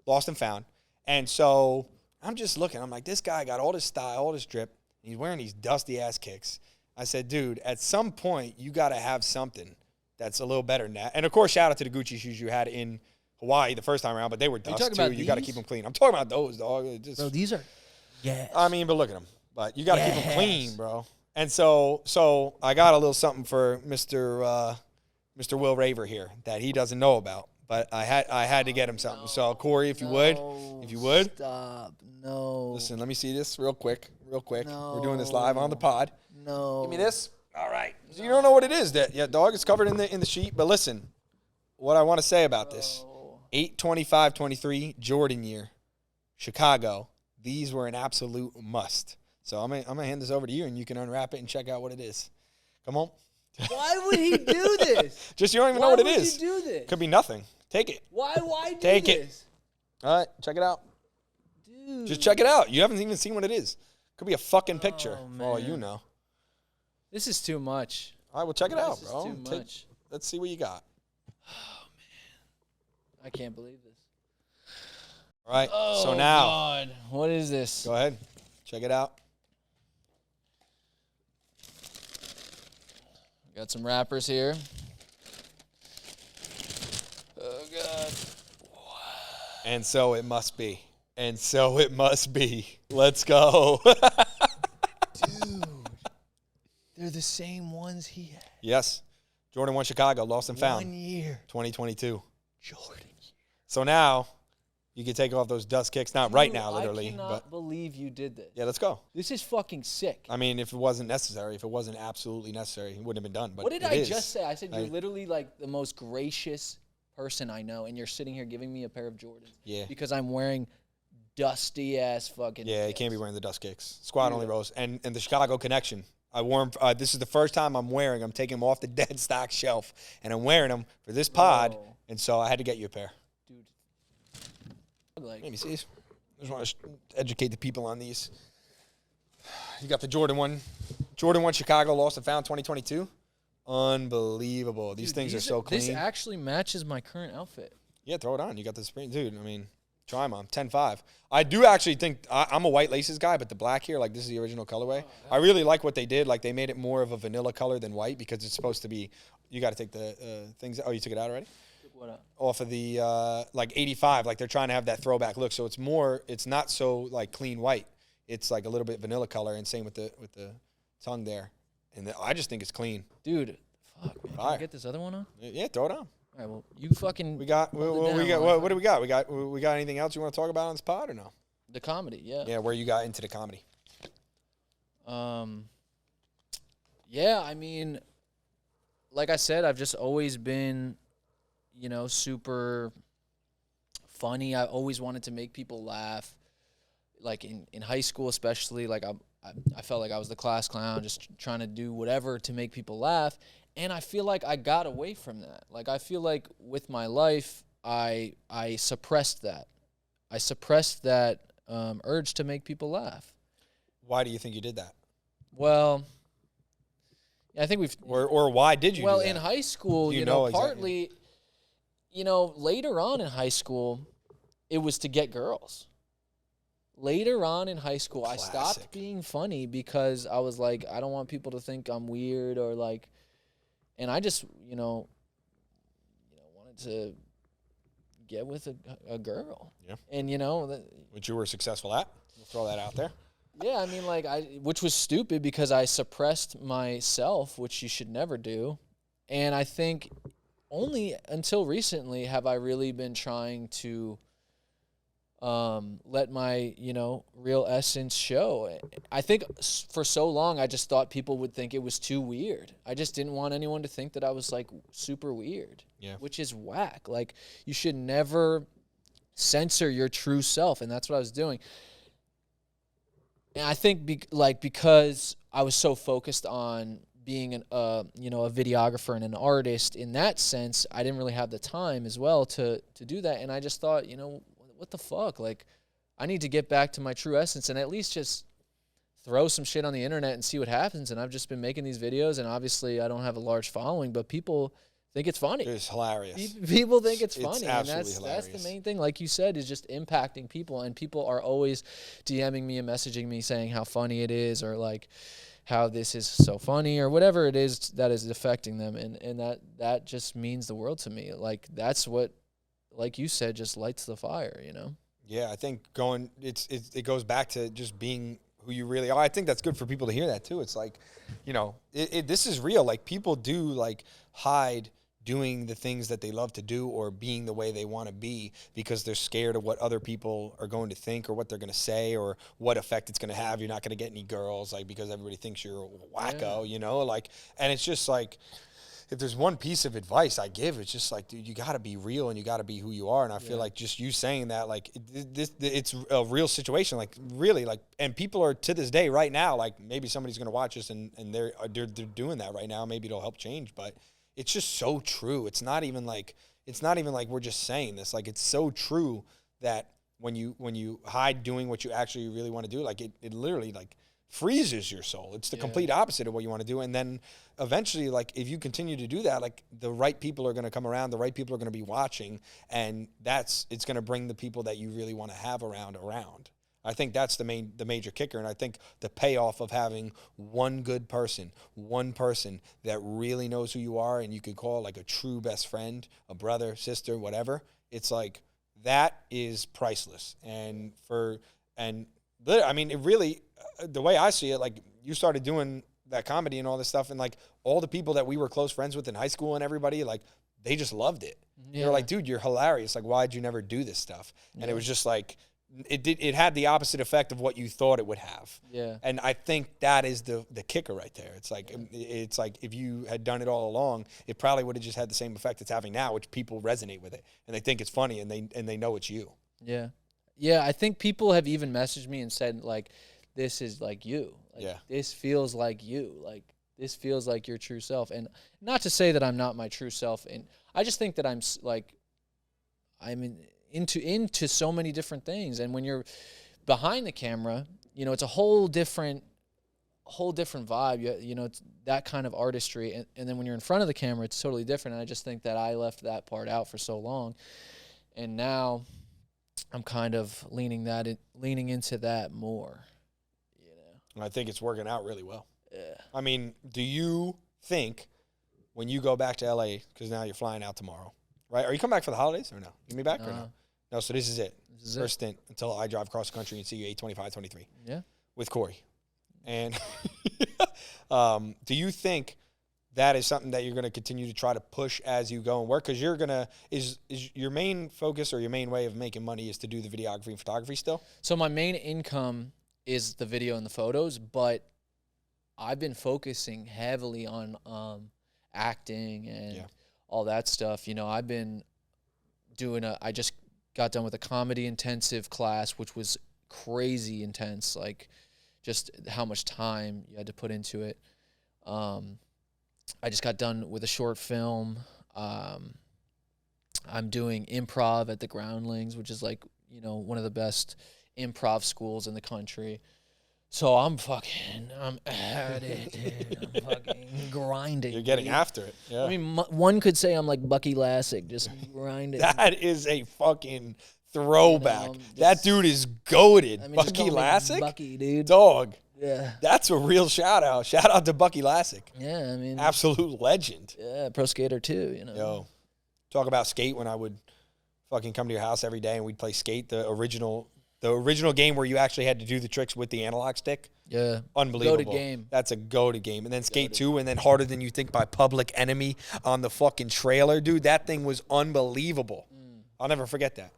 Lost and Found. And so I'm just looking. I'm like, this guy got all this style, all this drip. And he's wearing these dusty-ass kicks. I said, dude, at some point, you got to have something that's a little better than that. And, of course, shout out to the Gucci shoes you had in Hawaii the first time around, but they were dust, too. You got to keep them clean. I'm talking about those, dog. Bro, these are I mean, but look at them. But you got to keep them clean, bro. And so I got a little something for Mr. Will Raver here that he doesn't know about. But I had to get him something. So, Corey, if you would. Stop. No. Listen, let me see this real quick. No. We're doing this live on the pod. No. Give me this. All right. So you don't know what it is. Dog, it's covered in the sheet. But listen, what I want to say about this. 8/25/23 Jordan year, Chicago. These were an absolute must. So I'm gonna hand this over to you, and you can unwrap it and check out what it is. Come on. Why would he do this? Just you don't even know what it is. Why would he do this? Could be nothing. Take it. Why do Take this? It. All right, check it out. Dude. Just check it out. You haven't even seen what it is. Could be a fucking picture. For all you know. This is too much. All right, well, check it out, bro. This is too much. Let's see what you got. Oh, man. I can't believe this. All right, Oh, so now. God. What is this? Go ahead. Check it out. Got some wrappers here. Oh, God. And so it must be. Let's go. Dude. They're the same ones he had. Yes. Jordan 1 Chicago, Lost and Found. 1 year. 2022. Jordan. So now you can take off those dust kicks. Not right now, literally. I cannot believe you did this. Yeah, let's go. This is fucking sick. I mean, if it wasn't necessary, if it wasn't absolutely necessary, it wouldn't have been done. But what did I just say? I said you're literally like the most gracious person I know, and you're sitting here giving me a pair of Jordans. Yeah. Because I'm wearing dusty ass fucking. Yeah, you can't be wearing the dust kicks. Squad only rows. And the Chicago connection. I wore them. This is the first time I'm wearing them. I'm taking them off the dead stock shelf, and I'm wearing them for this pod. Whoa. And so I had to get you a pair. Dude. Like, Let me see these. I just want to educate the people on these. You got the Jordan 1 Chicago, Lost and Found 2022. Unbelievable. These things are so clean. This actually matches my current outfit. Yeah, throw it on. You got the Supreme. Dude, I mean, try them on. 10.5. I do actually think, I'm a white laces guy, but the black here, like this is the original colorway. I really like what they did. Like they made it more of a vanilla color than white because it's supposed to be, you got to take the things. Oh, you took it out already? What up? Off of the, like 85. Like they're trying to have that throwback look. So it's not so like clean white. It's like a little bit vanilla color and same with the tongue there. And I just think it's clean. Dude, fuck, man. Can I get this other one on? Yeah, throw it on. All right, well, you fucking. What do we got? We got anything else you want to talk about on this pod or no? The comedy, yeah. Yeah, where you got into the comedy. Yeah, I mean, like I said, I've just always been, super funny. I always wanted to make people laugh. Like in high school, especially, like I felt like I was the class clown, just trying to do whatever to make people laugh. And I feel like I got away from that. Like I feel like with my life, I suppressed that. I suppressed that urge to make people laugh. Why do you think you did that? Well, I think we've or why did you? Well, do that? in high school, partly, later on in high school, it was to get girls. Later on in high school, Classic. I stopped being funny because I was like, I don't want people to think I'm weird or like, and I just, wanted to get with a girl. Yeah. And which you were successful at. We'll throw that out there. Yeah, I mean, which was stupid because I suppressed myself, which you should never do. And I think only until recently have I really been trying to let my, real essence show. I think for so long I just thought people would think it was too weird. I just didn't want anyone to think that I was like super weird. Yeah. Which is whack. Like you should never censor your true self, and that's what I was doing. And I think because I was so focused on being a videographer and an artist in that sense, I didn't really have the time as well to do that. And I just thought, what the fuck? Like, I need to get back to my true essence and at least just throw some shit on the internet and see what happens. And I've just been making these videos, and obviously I don't have a large following, but people think it's funny. It's hilarious. People think it's funny. It's and absolutely that's hilarious. the main thing, like you said, is just impacting people. And people are always DMing me and messaging me saying how funny it is, or like how this is so funny, or whatever it is that is affecting them. And that just means the world to me. Like that's what, like you said, just lights the fire, Yeah, I think it goes back to just being who you really are. I think that's good for people to hear that too. It's like, this is real. Like people do like hide doing the things that they love to do or being the way they want to be because they're scared of what other people are going to think or what they're going to say or what effect it's going to have. You're not going to get any girls, like, because everybody thinks you're a wacko, like, and it's just like, if there's one piece of advice I give, it's just like, dude, you got to be real and you got to be who you are. And I feel like just you saying that, like, it's a real situation, like, really, like, and people are to this day right now, like, maybe somebody's going to watch this and they're doing that right now. Maybe it'll help change, but it's just so true. It's not even like we're just saying this. Like, it's so true that when you hide doing what you actually really want to do, like, it literally, like, freezes your soul. It's the complete opposite of what you want to do. And then eventually, like, if you continue to do that, like, the right people are going to come around, the right people are going to be watching, and it's going to bring the people that you really want to have around. I think that's the major kicker. And I think the payoff of having one person that really knows who you are and you could call like a true best friend, a brother, sister, whatever, it's like, that is priceless. And I mean, it really, the way I see it, like, you started doing that comedy and all this stuff, and like all the people that we were close friends with in high school and everybody, like, they just loved it. Yeah. They were like, dude, you're hilarious. Like, why'd you never do this stuff? And it was just like, it had the opposite effect of what you thought it would have. Yeah. And I think that is the kicker right there. It's like, if you had done it all along, it probably would have just had the same effect it's having now, which people resonate with it and they think it's funny and they know it's you. Yeah. Yeah, I think people have even messaged me and said, like, this is like you. Like, this feels like you. Like, this feels like your true self. And not to say that I'm not my true self. And I just think that I'm into so many different things. And when you're behind the camera, it's a whole different vibe. It's that kind of artistry. And then when you're in front of the camera, it's totally different. And I just think that I left that part out for so long. And now I'm kind of leaning into that more, And I think it's working out really well. Yeah. I mean, do you think when you go back to LA, because now you're flying out tomorrow, right? Are you coming back for the holidays or no? You me back or no? No, so this is it. First stint until I drive across the country and see you 8/25/23. Yeah. With Corey. And do you think that is something that you're going to continue to try to push as you go and work? Because is your main focus or your main way of making money is to do the videography and photography still? So my main income is the video and the photos, but I've been focusing heavily on acting and Yeah. all that stuff. You know, I've been doing I just got done with a comedy intensive class, which was crazy intense, like just how much time you had to put into it. I just got done with a short film. I'm doing improv at the Groundlings, which is like, you know, one of the best improv schools in the country. So I'm at it, dude. I'm fucking grinding. You're getting dude. after it. Yeah. I mean, one could say I'm like Bucky Lassick, just grinding. That is a fucking throwback. You know, that dude is goated. I mean, just Bucky call me Lassick? Bucky, dude. Dog. Yeah. That's a real shout out. Shout out to Bucky Lassick. Yeah, I mean. Absolute legend. Yeah, pro skater too, you know. Yo, talk about skate when I would fucking come to your house every day and we'd play skate, the original game where you actually had to do the tricks with the analog stick. Yeah. Unbelievable. Goated game. That's a goated game. And then Skate 2 and then Harder Than You Think by Public Enemy on the fucking trailer. Dude, that thing was unbelievable. I'll never forget that.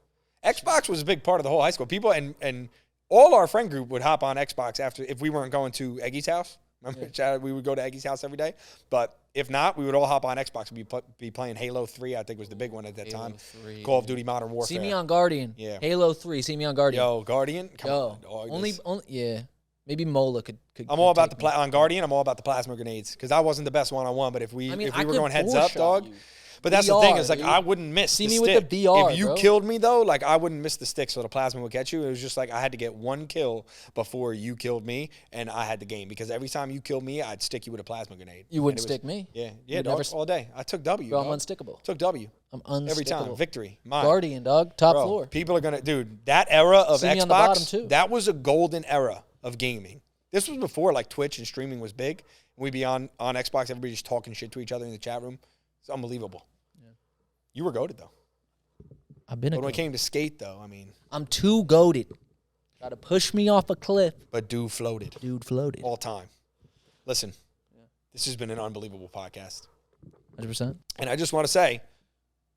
Xbox was a big part of the whole high school. People and all our friend group would hop on Xbox after if we weren't going to Eggy's house. Remember, Chad, we would go to Eggy's house every day. But if not, we would all hop on Xbox. We'd be playing Halo 3, I think was the big one at that time. 3, Call of Duty Modern Warfare. See me on Guardian. Yeah. Halo 3, see me on Guardian. Yo, Guardian? Come Yo. on, dog. Only, yeah. Maybe Mola could I'm all about on Guardian. I'm all about the plasma grenades because I wasn't the best one-on-one. But if we were going heads up, dog. But that's the thing is like dude. I wouldn't miss. See the me stick. with the VR, If you bro. killed me though, like I wouldn't miss the stick, so the plasma would catch you. It was just like I had to get one kill before you killed me, and I had the game because every time you killed me, I'd stick you with a plasma grenade. You wouldn't stick me. Yeah, You'd dog, never all day. I took W. Bro, I'm dog. unstickable. Took W. I'm unstickable. Every time, victory. Mine. Guardian, dog. Top Bro, floor. People are gonna, dude. That era of See me on the bottom, Xbox, too. that was a golden era of gaming. This was before like Twitch and streaming was big. We'd be on Xbox, everybody just talking shit to each other in the chat room. It's unbelievable. Yeah. You were goated though. I've been a But when it goat. came to skate though, I mean, I'm too goated. Try to push me off a cliff. but dude floated Dude floated. all time. Listen, this has been an unbelievable podcast, 100%. and I just want to say,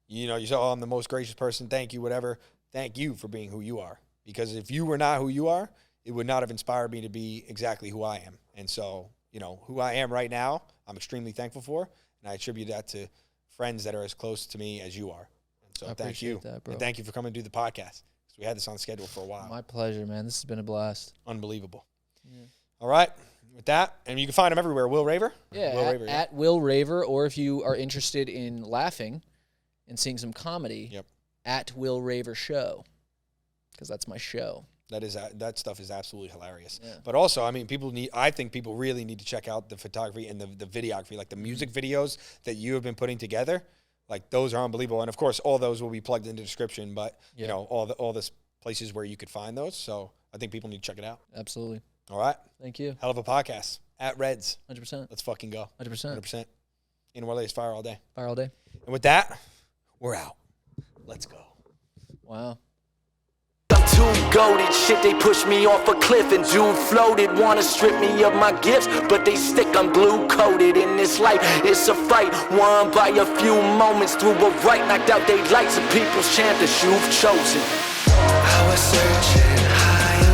you know, you said, "Oh, I'm the most gracious person. Thank you, whatever." Thank you for being who you are, because if you were not who you are, it would not have inspired me to be exactly who I am. And so, you know, who I am right now, I'm extremely thankful for, and I attribute that to friends that are as close to me as you are. And so, I thank you, appreciate that, bro. and thank you for coming to do the podcast. We had this on schedule for a while. My pleasure, man. This has been a blast. Unbelievable. Yeah. All right. With that, and you can find him everywhere. Will Raver? Yeah, Will Raver, at Will Raver, or if you are interested in laughing and seeing some comedy, Yep. at Will Raver Show, because that's my show. That stuff is absolutely hilarious. Yeah. But also, I mean, I think people really need to check out the photography and the videography, like the music videos that you have been putting together. Like those are unbelievable. And of course, all those will be plugged in the description, but you know, all the places where you could find those. So I think people need to check it out. Absolutely. All right. Thank you. Hell of a podcast at Reds. 100%. Let's fucking go. 100%. 100%. In Orleans, fire all day. Fire all day. And with that, we're out. Let's go. Wow. I'm too goated, shit, they push me off a cliff and dude floated, wanna strip me of my gifts, but they stick, I'm glue coated. In this life, it's a fight, won by a few moments through a right, knocked out they lights, and people's champions you've chosen. I was searching high